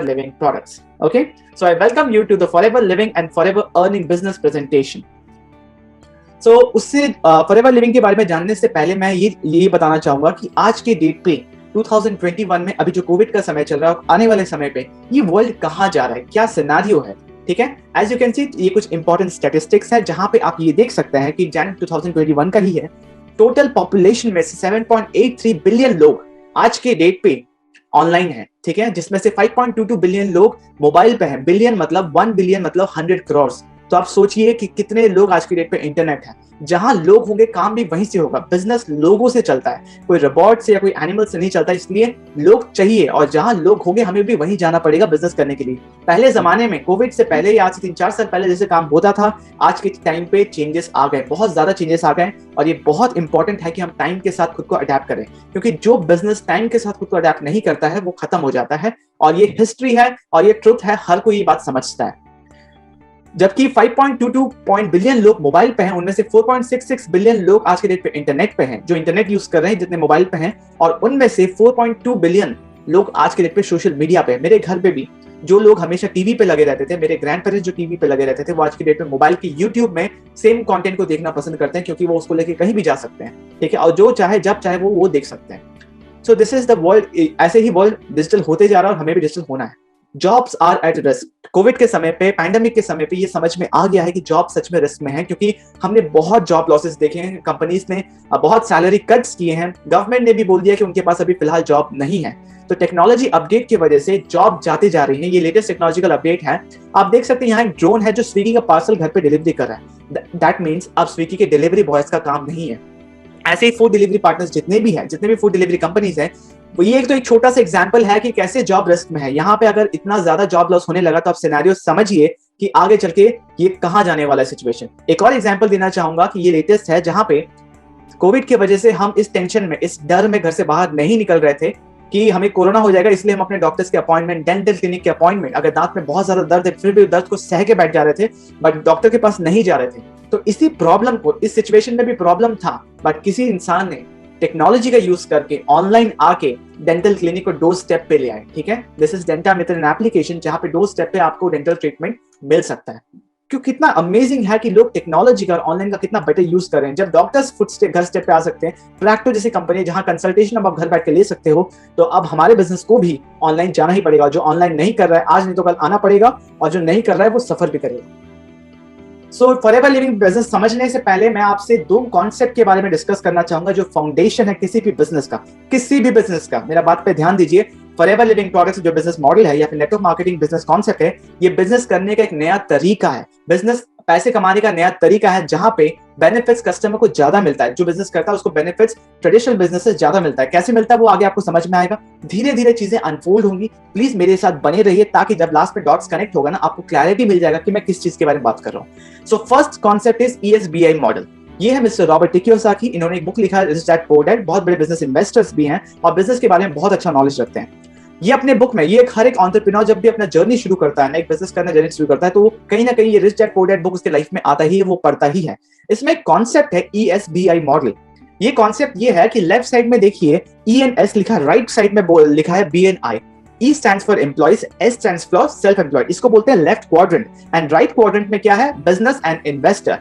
Living products. Okay, so I welcome you to the Forever Living and Forever Earning business presentation. So उससे Forever Living के बारे में जानने से पहले मैं ये बताना चाहूंगा कि आज के डेट पे 2021 में अभी जो कोविड का समय चल रहा है, आने वाले समय पे ये वर्ल्ड कहाँ जा रहा है, क्या सिनेरियो है, ठीक है। एज यू कैन सी ये कुछ इंपॉर्टेंट स्टैटिस्टिक्स है जहां पे आप ये देख सकते हैं कि जनवरी 2021 का ही है। टोटल पॉपुलेशन में से 7.83 बिलियन लोग आज के डेट पे ऑनलाइन है, ठीक है, जिसमें से 5.22 बिलियन लोग मोबाइल पे हैं। बिलियन मतलब 1 बिलियन मतलब 100 करोड़। तो आप सोचिए कि कितने लोग आज की डेट पे इंटरनेट है। जहां लोग होंगे काम भी वहीं से होगा। बिजनेस लोगों से चलता है, कोई रोबोट से या कोई एनिमल से नहीं चलता, इसलिए लोग चाहिए और जहां लोग होंगे हमें भी वहीं जाना पड़ेगा बिजनेस करने के लिए। पहले जमाने में कोविड से पहले या आज से 3-4 साल पहले जैसे काम होता था, आज के टाइम पे चेंजेस आ गए, बहुत ज्यादा चेंजेस आ गए। और ये बहुत इंपॉर्टेंट है कि हम टाइम के साथ खुद को अडेप्ट करें, क्योंकि जो बिजनेस टाइम के साथ खुद को अडेप्ट नहीं करता है वो खत्म हो जाता है। और ये हिस्ट्री है और ये ट्रुथ है, हर कोई ये बात समझता है। जबकि 5.22 बिलियन लोग मोबाइल पे हैं, उनमें से 4.66 बिलियन लोग आज के डेट पे इंटरनेट पे हैं, जो इंटरनेट यूज कर रहे हैं जितने मोबाइल पे हैं। और उनमें से 4.2 बिलियन लोग आज के डेट पे सोशल मीडिया पे। मेरे घर पे भी जो लोग हमेशा टीवी पे लगे रहते थे, मेरे ग्रैंड पेरेंट्स जो टीवी पे लगे रहते थे, वो आज के डेट में मोबाइल के यूट्यूब में सेम कंटेंट को देखना पसंद करते हैं, क्योंकि वो उसको लेके कहीं भी जा सकते हैं, ठीक है, और जो चाहे जब चाहे वो देख सकते हैं। So this is the world. ऐसे ही वर्ल्ड डिजिटल होते जा रहा है और हमें भी डिजिटल होना है। Jobs are at risk. COVID के समय पे, पैंडेमिक के समय पे ये समझ में आ गया है कि जॉब सच में रिस्क में है, क्योंकि हमने बहुत जॉब लॉसेस देखे हैं, कंपनीज ने बहुत सैलरी कट्स किए हैं, गवर्नमेंट ने भी बोल दिया कि उनके पास अभी फिलहाल जॉब नहीं है। तो टेक्नोलॉजी अपडेट की वजह से जॉब जाते जा रही है। ये लेटेस्ट टेक्नोलॉजिकल अपडेट है। आप देख सकते हैं यहाँ एक ड्रोन है जो स्विगी का पार्सल घर पे डिलीवरी कर रहा है। दैट मीन्स अब स्विगी के डिलीवरी बॉयज का काम नहीं है। ऐसे ही फूड डिलीवरी पार्टनर्स जितने भी फूड डिलीवरी कंपनीज हैं, ये एक छोटा सा एग्जांपल है कि कैसे जॉब रिस्क में है। यहाँ पे अगर इतना ज्यादा जॉब लॉस होने लगा तो आप सिनेरियो समझिए कि आगे चल के ये कहाँ जाने वाला है सिचुएशन। एक और एग्जांपल देना चाहूंगा कि ये लेटेस्ट है, जहां पे कोविड की वजह से हम इस टेंशन में, इस डर में घर से बाहर नहीं निकल रहे थे कि हमें कोरोना हो जाएगा, इसलिए हम अपने डॉक्टर्स के अपॉइंटमेंट, डेंटल क्लिनिक के अपॉइंटमेंट, अगर दांत में बहुत ज्यादा दर्द है फिर भी दर्द को सह के बैठ जा रहे थे, बट डॉक्टर के पास नहीं जा रहे थे। तो इसी प्रॉब्लम को, इस सिचुएशन में भी प्रॉब्लम था, बट किसी इंसान ने टेक्नोलॉजी का यूज करके ऑनलाइन आके डेंटल क्लिनिक को डोर स्टेप पे ले आए, ठीक है। दिस इज डेंटामित्र, एन एप्लीकेशन जहां पे डोर स्टेप पे आपको डेंटल ट्रीटमेंट मिल सकता है। क्यों, कितना अमेजिंग है कि लोग टेक्नोलॉजी का, ऑनलाइन का कितना बेटर यूज कर रहे हैं। जब डॉक्टर्स घर स्टेप पे आ सकते हैं, प्रैक्टो जैसी कंपनी जहां कंसल्टेशन अब आप घर बैठ के ले सकते हो, तो अब हमारे बिजनेस को भी ऑनलाइन जाना ही पड़ेगा। जो ऑनलाइन नहीं कर रहा है आज नहीं तो कल आना पड़ेगा, और जो नहीं कर रहा है वो सफर भी करेगा। सो फॉरएवर लिविंग बिजनेस समझने से पहले मैं आपसे 2 कॉन्सेप्ट के बारे में डिस्कस करना चाहूंगा जो फाउंडेशन है किसी भी बिजनेस का। मेरा बात पे ध्यान दीजिए। फॉरएवर लिविंग प्रोडक्ट्स जो बिजनेस मॉडल है या फिर नेटवर्क मार्केटिंग बिजनेस कॉन्सेप्ट है, ये बिजनेस करने का एक नया तरीका है। बिजनेस पैसे कमाने का नया तरीका है, जहां पे बेनिफिट्स कस्टमर को ज्यादा मिलता है। जो बिजनेस करता है उसको बेनिफिट्स ट्रेडिशनल बिजनेस से ज्यादा मिलता है। कैसे मिलता है वो आगे आपको समझ में आएगा। धीरे धीरे चीजें अनफोल्ड होंगी। प्लीज मेरे साथ बने रहिए, ताकि जब लास्ट में डॉट्स कनेक्ट होगा ना, आपको क्लैरिटी मिल जाएगा कि मैं किस चीज के बारे में बात कर रहा हूँ। So first concept is ESBI model. ये है मिस्टर रॉबर्ट कियोसाकी। इन्होंने एक बुक लिखा है, रिच डैड पुअर डैड। बहुत बड़े बिजनेस इन्वेस्टर्स भी हैं और बिजनेस के बारे में बहुत अच्छा नॉलेज रखते हैं। ये अपने बुक में, ये हर एक एंटरप्रेन्योर जब भी अपना जर्नी शुरू करता है ना, एक बिजनेस करना जर्नी शुरू करता है, तो वो कहीं ना कहीं ये rich dad poor dad book उसके लाइफ में आता ही है, वो पढ़ता ही है। इसमें एक कॉन्सेप्ट है ESBI मॉडल। ये कॉन्सेप्ट ये है कि लेफ्ट साइड में देखिए ENS लिखा है, राइट साइड में लिखा है BNI। E stands for employees, S stands for self employed। इसको बोलते हैं left quadrant, and right quadrant में क्या है, बिजनेस एंड इन्वेस्टर।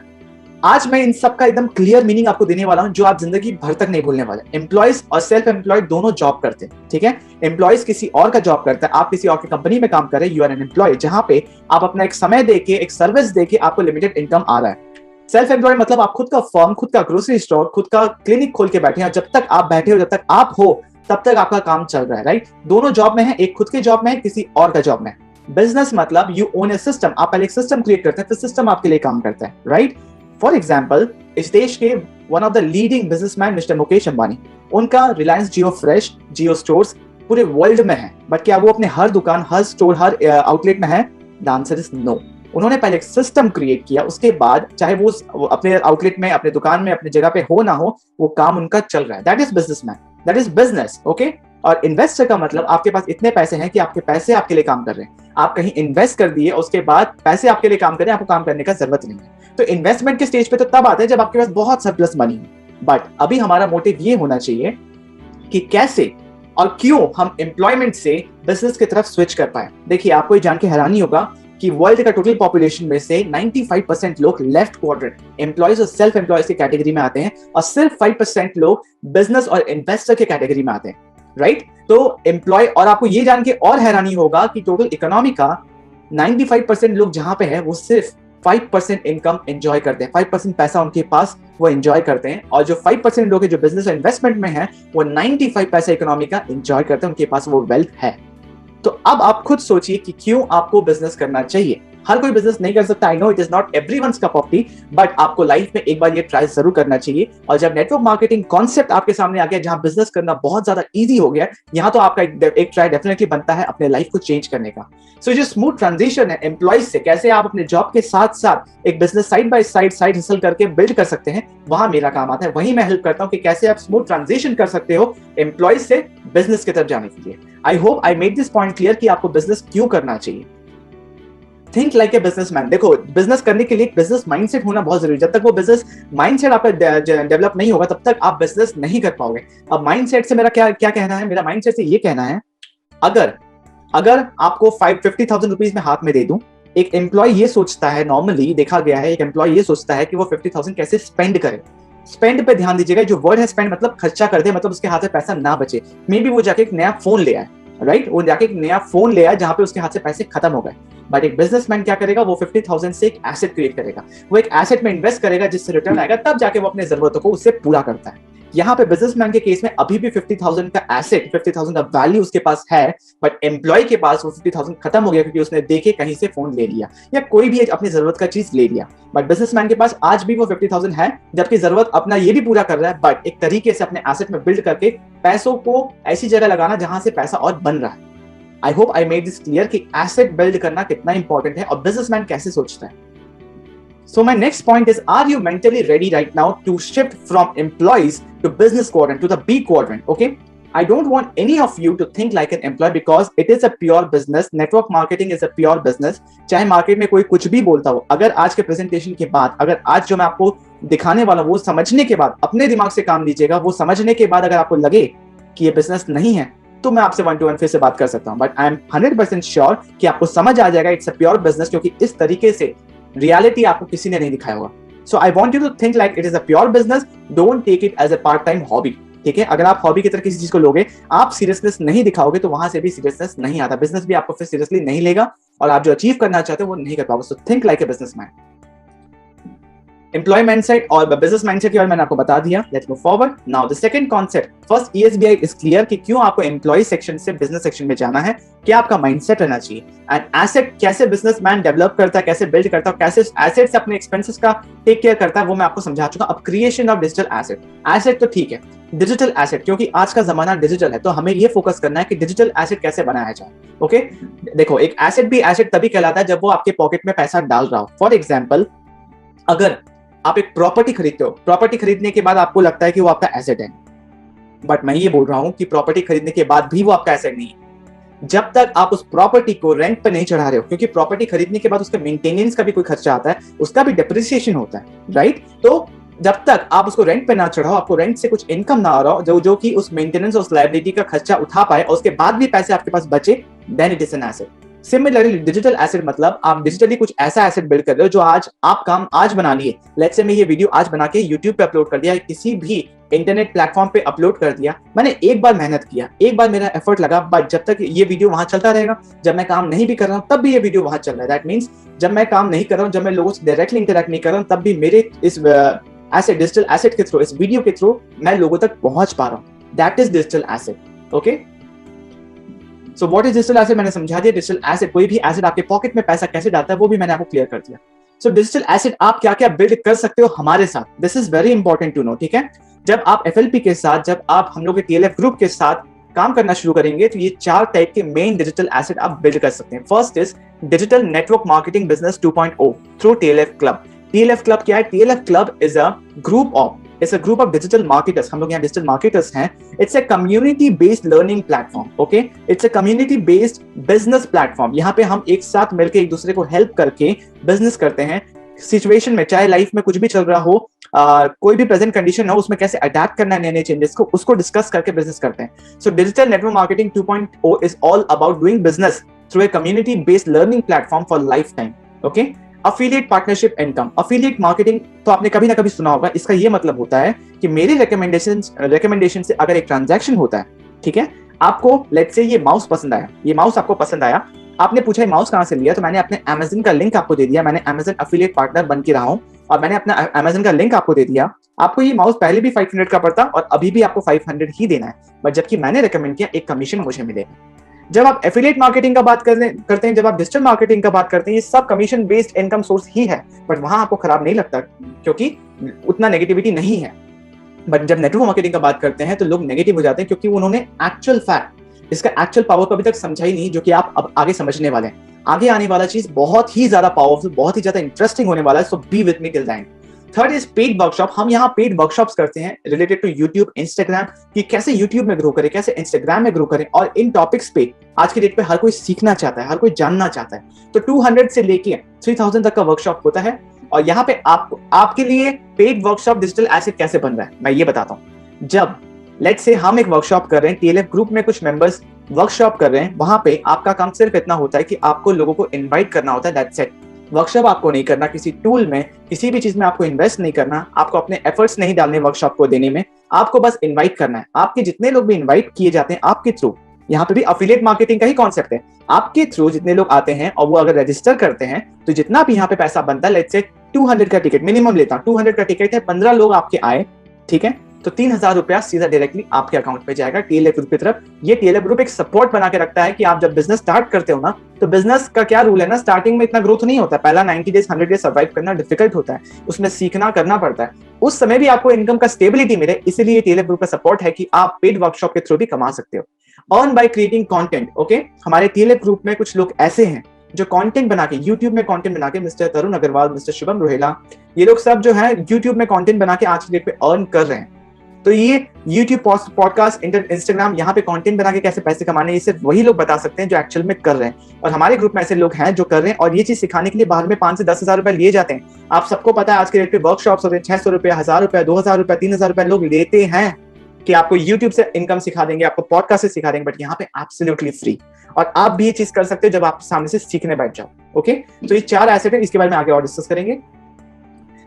आज मैं इन सब का एकदम क्लियर मीनिंग आपको देने वाला हूं, जो आप जिंदगी भर तक नहीं भूलने वाले। एम्प्लॉइज और सेल्फ एम्प्लॉयड दोनों जॉब करते हैं, ठीक है। एम्प्लॉइज किसी और का जॉब करता है, आप किसी और की कंपनी में काम कर रहे हैं, यू आर एन एम्प्लॉय, जहां पे आप अपना एक समय देके, एक सर्विस देके आपको लिमिटेड इनकम आ रहा है। सेल्फ एम्प्लॉय मतलब आप खुद का फर्म, खुद का ग्रोसरी स्टोर, खुद का क्लिनिक खोल के बैठे हैं। जब तक आप बैठे हो, जब तक आप हो, तब तक आपका काम चल रहा है, राइट। दोनों जॉब में है, एक खुद के जॉब में है, किसी और का जॉब में है। बिजनेस मतलब यू ओन ए सिस्टम। आप पहले एक सिस्टम क्रिएट करते हैं, फिर सिस्टम आपके लिए काम करता है, राइट। फॉर एग्जाम्पल, इस देश के one of the leading businessman mister Mukesh Ambani, उनका रिलायंस जियो फ्रेश, जियो स्टोर्स पूरे वर्ल्ड में है, बट क्या वो अपने हर दुकान, हर स्टोर, हर आउटलेट में है? The answer is no. उन्होंने पहले एक सिस्टम क्रिएट किया, उसके बाद चाहे वो अपने आउटलेट में, अपने दुकान में, अपनी जगह पे हो ना हो, वो काम उनका चल रहा है। That is businessman, that is business, okay. और इन्वेस्टर का मतलब आपके पास इतने पैसे हैं कि आपके पैसे आपके लिए काम कर रहे हैं। आप कहीं इन्वेस्ट कर दिए, उसके बाद पैसे आपके लिए काम कर रहे हैं, आपको काम करने का जरूरत नहीं है। तो इन्वेस्टमेंट के स्टेज पे तो तब आता है जब आपके पास बहुत सरप्लस मनी है। बट अभी हमारा मोटिव ये होना चाहिए कि कैसे और क्यों हम एम्प्लॉयमेंट से बिजनेस की तरफ स्विच कर पाए। देखिए, आपको ये जान के हैरानी होगा कि वर्ल्ड का टोटल पॉपुलेशन में से 95% लोग लेफ्ट क्वाड्रेंट एम्प्लॉयज और सेल्फ एम्प्लॉयज की कैटेगरी में आते हैं, और सिर्फ 5% लोग बिजनेस और इन्वेस्टर के कैटेगरी में आते हैं, राइट। तो एम्प्लॉय, और आपको ये जान के और हैरानी होगा कि टोटल इकोनॉमी का 95% लोग जहां पे है वो सिर्फ 5% इनकम एंजॉय करते हैं, 5% पैसा उनके पास वो एंजॉय करते हैं, और जो 5% लोग हैं जो बिजनेस और इन्वेस्टमेंट में है वो 95 पैसा इकोनॉमी का एंजॉय करते हैं, उनके पास वो वेल्थ है। तो अब आप खुद सोचिए कि क्यों आपको बिजनेस करना चाहिए। हर कोई बिजनेस नहीं कर सकता, I know it is not everyone's cup of T, but आपको लाइफ में एक बार ये ट्राई जरूर करना चाहिए। और जब नेटवर्क मार्केटिंग कॉन्सेप्ट आपके सामने आ गया, जहां बिजनेस करना बहुत ज्यादा इजी हो गया, यहाँ तो आपका एक ट्राई डेफिनेटली बनता है अपने लाइफ को चेंज करने का। सो जो स्मूथ ट्रांजिशन है एम्प्लॉयज से, कैसे आप अपने जॉब के साथ साथ एक business side by side hustle करके बिल्ड कर सकते हैं, वहां मेरा काम आता है। वहीं मैं हेल्प करता हूं कि कैसे आप स्मूथ ट्रांजिशन कर सकते हो एम्प्लॉयज से बिजनेस की तरफ जाने के लिए। आई hope I made this point clear कि आपको बिजनेस क्यों करना चाहिए। Think like a businessman. देखो, बिजनेस करने के लिए बिजनेस माइंडसेट होना बहुत जरूरी है। जब तक वो बिजनेस माइंडसेट आपका डेवलप नहीं होगा, तब तक आप बिजनेस नहीं कर पाओगे। अब माइंडसेट से मेरा क्या क्या कहना है, मेरा माइंडसेट से ये कहना है, अगर आपको 50,000 रुपीज में हाथ में दे दूं, एक एम्प्लॉय ये सोचता है, नॉर्मली देखा गया है, एक एम्प्लॉय ये सोचता है कि वो 50,000 कैसे स्पेंड करे। स्पेंड पे ध्यान दीजिएगा, जो वर्ड है स्पेंड मतलब खर्चा कर दे, मतलब उसके हाथ से पैसा ना बचे। मे बी वो जाके एक नया फोन ले आए, राइट, वो जाके एक नया फोन ले आए जहां पे उसके हाथ से पैसे खत्म हो गए। बट एक बिजनेसमैन क्या करेगा, वो 50,000 से एक एसेट क्रिएट करेगा, वो एक एसेट में इन्वेस्ट करेगा जिससे रिटर्न आएगा, तब जाके वो अपने जरूरतों को उससे पूरा करता है। यहाँ पे बिजनेसमैन के केस में अभी भी 50,000 का एसेट, 50,000 का वैल्यू उसके पास है, बट एम्प्लॉय के पास वो 50,000 खत्म हो गया क्योंकि उसने देखे कहीं से फोन ले लिया या कोई भी अपनी जरूरत का चीज ले लिया। बट बिजनेसमैन के पास आज भी वो 50,000 है, जबकि जरूरत अपना ये भी पूरा कर रहा है, बट एक तरीके से अपने एसेट में बिल्ड करके पैसों को ऐसी जगह लगाना जहां से पैसा और बन रहा है। आई hope I made this clear कि एसेट बिल्ड करना कितना इंपॉर्टेंट है और बिजनेसमैन कैसे सोचता है। So my next point is, are you mentally ready right now to shift from employees to business quadrant, to the B quadrant? Okay, I don't want any of you to think like an employee because it is a pure business. Network marketing is a pure business. चाहे market में कोई कुछ भी बोलता हो, अगर आज के प्रेजेंटेशन के बाद, अगर आज जो मैं आपको दिखाने वाला हूं वो समझने के बाद अपने दिमाग से काम लीजिएगा, वो समझने के बाद अगर आपको लगे कि ये बिजनेस नहीं है, तो मैं आपसे 1 to 1 फिर से बात कर सकता हूं। बट आई एम 100% श्योर कि आपको समझ आ जाएगा इट्स अ प्योर बिजनेस, क्योंकि इस तरीके से रियलिटी आपको किसी ने नहीं दिखाया होगा। So I want you to think like it is a pure business, don't take it as a part time hobby. ठीक है, अगर आप हॉबी की तरह किसी चीज को लोगे, आप सीरियसनेस नहीं दिखाओगे, तो वहां से भी सीरियसनेस नहीं आता, बिजनेस भी आपको फिर सीरियसली नहीं लेगा और आप जो अचीव करना चाहते हो वो नहीं कर पाओगे। So think like a businessman. Employ mindset और बिजनेस माइंडसेट के बारे में मैंने आपको बता दिया। Let's move forward now the second concept. First, ESBI is clear कि क्यों आपको एम्प्लॉय सेक्शन से बिजनेस सेक्शन में जाना है, क्या आपका माइंडसेट रहना चाहिए, एंड एसेट कैसे बिजनेसमैन डेवलप करता है, कैसे बिल्ड करता है, कैसे एसेट से अपने एक्सपेंसेस का टेक केयर करता है, वो मैं आपको समझा चुका। अब creation of digital asset. Asset तो ठीक है, डिजिटल एसेट, क्योंकि आज का जमाना डिजिटल है, तो हमें ये फोकस करना है कि डिजिटल एसेट कैसे बनाया जाए। ओके, देखो, एक एसेट भी एसेट तभी कहलाता है जब वो आपके पॉकेट में पैसा डाल रहा हो। फॉर एग्जाम्पल, अगर आप एक प्रॉपर्टी खरीदते हो, प्रॉपर्टी खरीदने के बाद आपको लगता है कि वो आपका एसेट है, बट मैं ये बोल रहा हूं कि प्रॉपर्टी खरीदने के बाद भी वो आपका एसेट नहीं है जब तक आप उस प्रॉपर्टी को रेंट पे नहीं चढ़ा रहे हो, क्योंकि प्रॉपर्टी खरीदने के बाद उसका मेंटेनेंस का भी कोई खर्चा आता है, उसका भी डेप्रिसिएशन होता है, राइट। तो जब तक आप उसको रेंट पे ना चढ़ाओ, आपको रेंट से कुछ इनकम ना आ रहा हो जो कि उस मेंटेनेंस और उस लायबिलिटी का खर्चा उठा पाए और उसके बाद भी पैसे आपके पास बचे, then it is an asset. Similarly digital asset मतलब आप डिजिटली कुछ ऐसा एसेट बिल्ड कर रहे हो जो आज आप काम आज बना लिए। लेट्स से मैं ये वीडियो आज बना के YouTube पे अपलोड कर दिया, किसी भी इंटरनेट प्लेटफॉर्म पे अपलोड कर दिया, मैंने एक बार मेहनत किया, एक बार मेरा एफर्ट लगा, बट जब तक ये वीडियो वहां चलता रहेगा, जब मैं काम नहीं भी कर रहा हूं तब भी ये वीडियो वहां चल रहा है। दैट मींस जब मैं काम नहीं कर रहा हूं, जब मैं लोगों से डायरेक्टली इंटरेक्ट नहीं कर रहा हूं, तब भी मेरे इस एसेट, डिजिटल एसेट के थ्रू, इस वीडियो के थ्रू मैं लोगों तक पहुंच पा रहा हूं। That is digital asset. Okay, so what is digital asset मैंने समझा दिया। डिजिटल एसेट, कोई भी एसेट आपके पॉकेट में पैसा कैसे डालता है वो भी मैंने आपको क्लियर कर दिया। सो डिजिटल एसेट आप क्या क्या बिल्ड कर सकते हो हमारे साथ, this is very important to know. ठीक है, जब आप FLP के साथ, जब आप हम लोग के TLF ग्रुप के साथ काम करना शुरू करेंगे, तो ये 4 टाइप के मेन डिजिटल एसेट आप बिल्ड कर सकते हैं। First is digital network marketing business 2.0 through TLF club. TLF club क्या है? TLF club is a group of, it's a group of digital marketers. हम लोग यहाँ digital marketers हैं. It's a community based learning platform. Okay, it's a community based business platform. यहाँ पे हम एक साथ मिलकर एक दूसरे को हेल्प करके बिजनेस करते हैं। सिचुएशन में, चाहे लाइफ में कुछ भी चल रहा हो, कोई भी प्रेजेंट कंडीशन हो उसमें कैसे अडेप्ट करना है नए नए चेंजेस को, उसको डिस्कस करके बिजनेस करते हैं। So digital network marketing 2.0 is all about doing business through a community based learning platform for life time. Okay, affiliate partnership income. Affiliate marketing तो आपने कभी ना कभी सुना होगा। इसका ये मतलब होता है कि मेरे रिकमेंडेशन से अगर एक ट्रांजैक्शन होता है, ठीक है, आपको लेट्स से ये माउस पसंद आया, ये माउस आपको पसंद आया, आपने पूछा ये माउस कहां से लिया, तो मैंने अपने अमेजन का लिंक आपको दे दिया, मैंने अमेजन अफिलिएट पार्टनर बन के रहा हूं और मैंने अपना अमेजन का लिंक आपको दे दिया। आपको ये माउस पहले भी 500 का पड़ता और अभी भी आपको 500 ही देना है, बट जबकि मैंने रिकमेंड किया एक कमीशन मुझे मिलेगा। जब आप एफिलिएट मार्केटिंग का बात करते हैं, जब आप डिजिटल मार्केटिंग का बात करते हैं, ये सब कमीशन बेस्ड इनकम सोर्स ही है, बट वहां आपको खराब नहीं लगता क्योंकि उतना नेगेटिविटी नहीं है। बट जब नेटवर्क मार्केटिंग का बात करते हैं तो लोग नेगेटिव हो जाते हैं क्योंकि उन्होंने एक्चुअल फैक्ट, इसका एक्चुअल पावर को अभी तक समझा ही नहीं, जो कि आप अब आगे समझने वाले हैं। आगे आने वाला चीज बहुत ही ज्यादा पावरफुल, बहुत ही ज्यादा इंटरेस्टिंग होने वाला है। So be with me till the end. Third is paid workshop. हम यहाँ पेड वर्कशॉप्स करते हैं रिलेटेड टू यूट्यूब, इंस्टाग्राम, कि कैसे यूट्यूब में ग्रो करें, कैसे इंस्टाग्राम में ग्रो करें, और इन टॉपिक्स पे आज की डेट पे हर कोई सीखना चाहता है, हर कोई जानना चाहता है। तो 200 से लेके 3000 तक का वर्कशॉप होता है और यहाँ पे आपके लिए पेड वर्कशॉप डिजिटल एसेट कैसे बन रहा है मैं ये बताता हूँ। जब लेट्स से हम एक वर्कशॉप कर रहे हैं, टीएलएफ ग्रुप में कुछ मेंबर्स वर्कशॉप कर रहे हैं, वहां पे आपका काम सिर्फ इतना होता है कि आपको लोगों को इनवाइट करना होता है, दैट्स इट। वर्कशॉप आपको नहीं करना, किसी टूल में किसी भी चीज में आपको इन्वेस्ट नहीं करना, आपको अपने एफर्ट्स नहीं डालने वर्कशॉप को देने में, आपको बस इनवाइट करना है। आपके जितने लोग भी इनवाइट किए जाते हैं आपके थ्रू, यहाँ पे भी अफिलिएट मार्केटिंग का ही कॉन्सेप्ट है, आपके थ्रू जितने लोग आते हैं और वो अगर रजिस्टर करते हैं तो जितना भी यहाँ पे पैसा बनता है, लेट्स से 200 का टिकट मिनिमम लेता हूं, 200 का टिकट है, 15 लोग आपके आए, ठीक है, तो 3000 रुपया सीधा डायरेक्टली आपके अकाउंट पे जाएगा टीएलएफ ग्रुप की तरफ। ये टीएलएफ ग्रुप एक सपोर्ट बना के रखता है कि आप जब बिजनेस स्टार्ट करते हो ना, तो बिजनेस का क्या रूल है ना, स्टार्टिंग में इतना ग्रोथ नहीं होता, पहला 90 डेज 100 डेज सर्वाइव करना डिफिकल्ट होता है, उसमें सीखना करना पड़ता है, उस समय भी आपको इनकम का स्टेबिलिटी मिले, इसीलिए टीएलएफ ग्रुप का सपोर्ट है कि आप पेड वर्कशॉप के थ्रू भी कमा सकते हो। Earn by creating content. Okay, हमारे टीएलएफ ग्रुप में कुछ लोग ऐसे हैं जो कंटेंट बना के, यूट्यूब में कंटेंट बना के, मिस्टर तरुण अग्रवाल, मिस्टर शुभम रोहेला, ये लोग सब जो है यूट्यूब में कंटेंट बना के आज की डेट पे अर्न कर रहे हैं। तो ये यूट्यूब, पॉडकास्ट, इंस्टाग्राम, यहाँ पे कंटेंट बना के कैसे पैसे कमाने, ये सिर्फ वही लोग बता सकते हैं जो एक्चुअल में कर रहे हैं। और हमारे ग्रुप में ऐसे लोग हैं जो कर रहे हैं और ये चीज सिखाने के लिए बाहर में 5 से 10,000 रुपए लिए जाते हैं। आप सबको पता है आज के डेट पे वर्कशॉप्स होते हैं 600 रुपए, 1000 रुपए, 2000 रुपए, 3000 रुपए लोग लेते हैं कि आपको यूट्यूब से इनकम सिखा देंगे, आपको पॉडकास्ट से सिखा देंगे, बट यहाँ पे एब्सोल्युटली फ्री। और आप भी ये चीज कर सकते हो जब आप सामने से सीखने बैठ जाओ। ओके, तो ये 4 एसेट है, इसके बारे में आगे और डिस्कस करेंगे।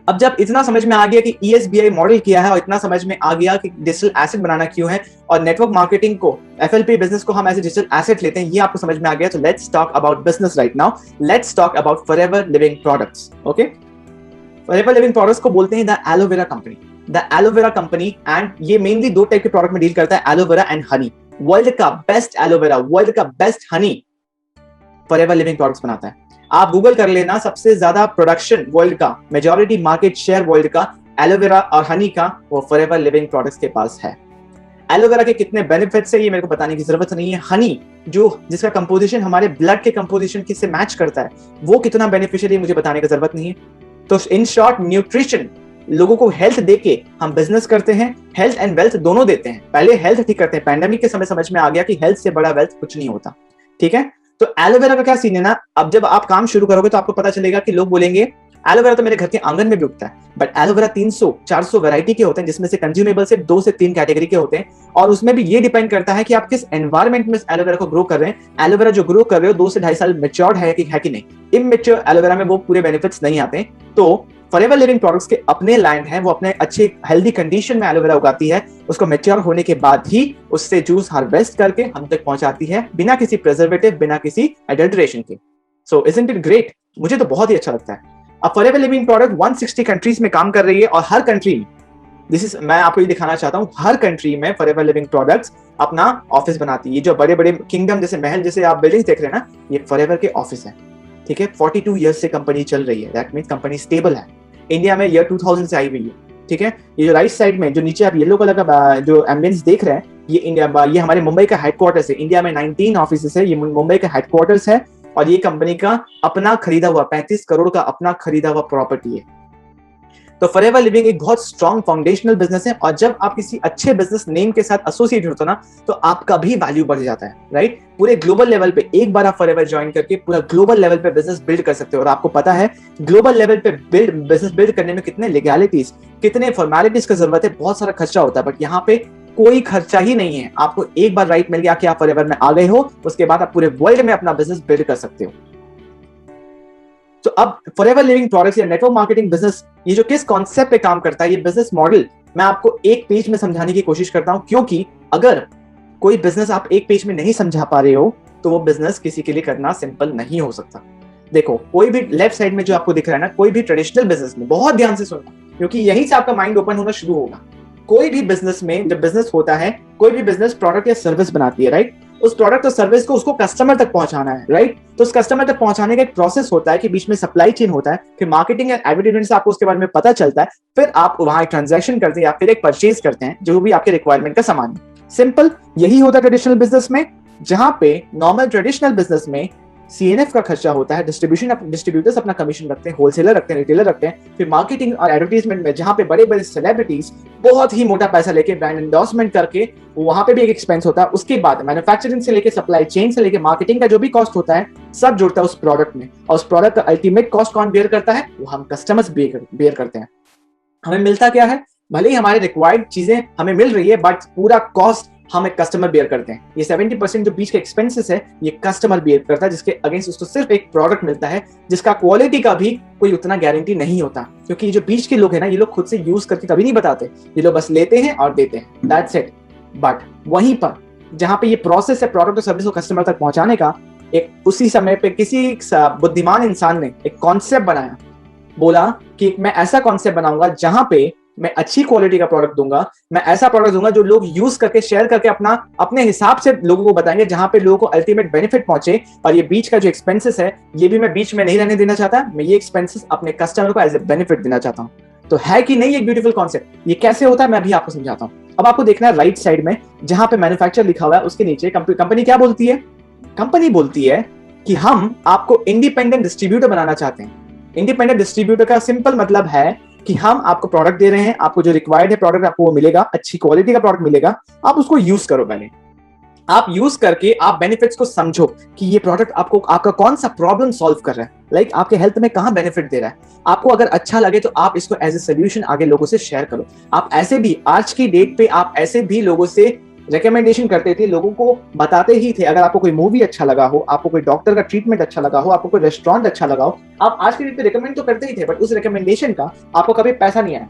अब जब इतना समझ में आ गया कि ESBI मॉडल क्या है और इतना समझ में आ गया कि डिजिटल एसेट बनाना क्यों है और नेटवर्क मार्केटिंग को, FLP बिजनेस को हम ऐसे डिजिटल एसेट लेते हैं, ये आपको समझ में आ गया, तो let's talk about business right now. Let's talk about forever living products. Okay, forever living products को बोलते हैं the aloe vera company. The aloe vera company, and ये मेनली 2 टाइप के प्रोडक्ट में डील करता है, एलोवेरा एंड हनी। वर्ल्ड का best aloe vera, world का best Honey forever living products बनाता है। आप गूगल कर लेना, सबसे ज्यादा प्रोडक्शन वर्ल्ड का, मेजॉरिटी मार्केट शेयर वर्ल्ड का एलोवेरा और हनी का वो फॉरएवर लिविंग प्रोडक्ट्स के पास है। एलोवेरा के कितने बेनिफिट्स है ये मेरे को बताने की जरूरत नहीं है। हनी जिसका कंपोजिशन हमारे ब्लड के कंपोजिशन से मैच करता है, वो कितना बेनिफिशियल है मुझे बताने की जरूरत नहीं है। तो इन शॉर्ट, न्यूट्रिशन, लोगों को हेल्थ देके हम बिजनेस करते हैं, हेल्थ एंड वेल्थ दोनों देते हैं। पहले हेल्थ ठीक करते हैं, पैंडेमिक के समय समझ में आ गया कि हेल्थ से बड़ा वेल्थ कुछ नहीं होता, ठीक है। तो एलोवेरा का क्या सीन है ना, अब जब आप काम शुरू करोगे तो आपको पता चलेगा कि लोग बोलेंगे एलोवेरा तो मेरे घर के आंगन में भी उगता है, बट एलोवेरा 300-400 वैरायटी के होते हैं, जिसमें से कंज्यूमेबल सिर्फ 2 से 3 कैटेगरी के होते हैं, और उसमें भी ये डिपेंड करता है कि आप किस एनवायरमेंट में एलोवेरा को ग्रो कर रहे हैं। एलोवेरा जो ग्रो कर रहे हो 2 से 2.5 साल मेच्योर्ड है कि नहीं, इममेच्योर एलोवेरा में वो पूरे बेनिफिट्स नहीं आते। तो फॉरएवर लिविंग प्रोडक्ट्स के अपने लैंड है, वो अपने अच्छे हेल्दी कंडीशन में एलोवेरा उगाती है, उसको मैच्योर होने के बाद ही उससे जूस हार्वेस्ट करके हम तक पहुंचाती है, बिना किसी प्रिजर्वेटिव, बिना किसी एडल्ट्रेशन के। सो इजंट इट ग्रेट? मुझे तो बहुत ही अच्छा लगता है। अब फॉरएवर लिविंग प्रोडक्ट 160 कंट्रीज में काम कर रही है और हर कंट्री में, मैं आपको ये दिखाना चाहता हूँ, हर कंट्री में फॉरएवर लिविंग प्रोडक्ट्स अपना ऑफिस बनाती है। ये जो बड़े बड़े किंगडम जैसे महल जैसे आप बिल्डिंग्स देख रहे हैं ना, ये फॉरएवर के ऑफिस है, ठीक है। 42 ईयर्स से कंपनी चल रही है, दैट मींस कंपनी स्टेबल है। इंडिया में ईयर 2000 से आई हुई है, ठीक है। ये जो राइट साइड में जो नीचे आप येलो कलर का जो एम्बियंस देख रहे हैं, ये हमारे मुंबई का हेडक्वार्टर्स है। इंडिया में 19 ऑफिस है, ये मुंबई का हेडक्वार्टर्स है और ये कंपनी का अपना खरीदा हुआ 35 करोड़ का अपना खरीदा हुआ प्रॉपर्टी है। तो फॉरएवर लिविंग एक बहुत स्ट्रॉन्ग फाउंडेशनल बिजनेस है, और जब आप किसी अच्छे बिजनेस नेम के साथ एसोसिएट होते हो ना, तो आपका भी वैल्यू बढ़ जाता है, राइट। पूरे ग्लोबल लेवल पे एक बार आप फॉरएवर ज्वाइन करके पूरा ग्लोबल लेवल पे बिजनेस बिल्ड कर सकते हो। और आपको पता है ग्लोबल लेवल पे बिजनेस बिल्ड करने में कितने लीगैलिटीज, कितने फॉर्मेलिटीज की जरूरत है, बहुत सारा खर्चा होता है, बट यहाँ पे कोई खर्चा ही नहीं है। आपको एक बार राइट मिल गया कि आप फॉरएवर में आ गए हो, उसके बाद आप पूरे वर्ल्ड में अपना बिजनेस बिल्ड कर सकते हो। तो अब फॉरएवर लिविंग प्रोडक्ट्स या नेटवर्क मार्केटिंग बिजनेस, ये जो किस कॉन्सेप्ट पे काम करता है, ये बिजनेस मॉडल मैं आपको एक पेज में समझाने की कोशिश करता हूं, क्योंकि अगर कोई बिजनेस आप एक पेज में नहीं समझा पा रहे हो तो वो बिजनेस किसी के लिए करना सिंपल नहीं हो सकता। देखो, कोई भी लेफ्ट साइड में जो आपको दिख रहा है ना, कोई भी ट्रेडिशनल बिजनेस में, बहुत ध्यान से सुनना, क्योंकि यहीं से आपका माइंड ओपन होना शुरू होगा। कोई भी बिजनेस में जब बिजनेस होता है, कोई भी बिजनेस प्रोडक्ट या सर्विस बनाती है, राइट। उस प्रोडक्ट और सर्विस को उसको कस्टमर तक पहुंचाना है, राइट। तो उस कस्टमर तक पहुंचाने का एक प्रोसेस होता है कि बीच में सप्लाई चेन होता है, फिर मार्केटिंग एंड एडवर्टाइजमेंट से आपको उसके बारे में पता चलता है, फिर आप वहां एक ट्रांजैक्शन करते हैं या फिर एक परचेज करते हैं जो भी आपके रिक्वायरमेंट का सामान है। सिंपल यही होता है ट्रेडिशनल बिजनेस में, जहां पे नॉर्मल ट्रेडिशनल बिजनेस में सीएनएफ का खर्चा होता है, डिस्ट्रीब्यूटर्स अपना कमीशन रखते हैं, होलसेलर रखते हैं, रिटेलर रखते हैं, फिर मार्केटिंग और एडवर्टाइजमेंट में जहां पे बड़े बड़े सेलिब्रिटीज बहुत ही मोटा पैसा लेके ब्रांड एंडोर्समेंट करके, वहां पे भी एक एक्सपेंस होता है। उसके बाद मैन्युफैक्चरिंग से लेके सप्लाई चेन से लेके मार्केटिंग का जो भी कॉस्ट होता है, सब जुड़ता है उस प्रोडक्ट में, और उस प्रोडक्ट का अल्टीमेट कॉस्ट कौन बेयर करता है? वो हम कस्टमर्स बेयर करते हैं। हमें मिलता क्या है? भले ही हमारे रिक्वायर्ड चीजें हमें मिल रही है, बट पूरा कॉस्ट हम एक कस्टमर बेयर करते हैं। ये 70% जो बीच के एक्सपेंसेस है, ये कस्टमर बेयर करता है, जिसके अगेंस्ट उसको सिर्फ एक प्रोडक्ट मिलता है जिसका क्वालिटी का भी कोई उतना गारंटी नहीं होता, क्योंकि जो बीच के लोग हैं ना, ये लोग खुद से यूज करके कभी नहीं बताते, ये लोग बस लेते हैं और देते हैं, दैट्स इट। बट वहीं पर जहां पे ये प्रोसेस है प्रोडक्ट और सर्विस को कस्टमर तक पहुंचाने का, एक उसी समय पे किसी बुद्धिमान इंसान ने एक कॉन्सेप्ट बनाया, बोला कि मैं ऐसा कॉन्सेप्ट बनाऊंगा जहां पे मैं अच्छी क्वालिटी का प्रोडक्ट दूंगा, मैं ऐसा प्रोडक्ट दूंगा जो लोग यूज करके शेयर करके अपने हिसाब से लोगों को बताएंगे, जहां पे लोगों को अल्टीमेट बेनिफिट पहुंचे। और ये बीच का जो एक्सपेंसेस है, ये भी मैं बीच में नहीं रहने देना चाहता, मैं ये एक्सपेंसेस अपने कस्टमर को एज ए बेनिफिट देना चाहता हूं। तो है कि नहीं एक ब्यूटीफुल कॉन्सेप्ट? ये कैसे होता है मैं भी आपको समझाता हूं। अब आपको देखना है राइट साइड में जहां पे मैन्युफैक्चर लिखा हुआ है, उसके नीचे कंपनी क्या बोलती है? कंपनी बोलती है कि हम आपको इंडिपेंडेंट डिस्ट्रीब्यूटर बनाना चाहते हैं। इंडिपेंडेंट डिस्ट्रीब्यूटर का सिंपल मतलब है कि हम आपको प्रोडक्ट दे रहे हैं, आपको जो रिक्वायर्ड है प्रोडक्ट आपको वो मिलेगा, अच्छी क्वालिटी का प्रोडक्ट मिलेगा, आप उसको यूज करो। पहले आप यूज करके आप बेनिफिट्स को समझो कि ये प्रोडक्ट आपको आपका कौन सा प्रॉब्लम सॉल्व कर रहा है, लाइक आपके हेल्थ में कहां बेनिफिट दे रहा है। आपको अगर अच्छा लगे तो आप इसको एज ए सोल्यूशन आगे लोगों से शेयर करो। आप ऐसे भी आज की डेट पे आप ऐसे भी लोगों से रिकमेंडेशन करते थे, लोगों को बताते ही थे। अगर आपको कोई मूवी अच्छा लगा हो, आपको कोई डॉक्टर का ट्रीटमेंट अच्छा लगा हो, आपको कोई रेस्टोरेंट अच्छा लगा हो, आप आज की डेट पे रिकमेंड तो करते ही थे, बट उस रिकमेंडेशन का आपको कभी पैसा नहीं आया।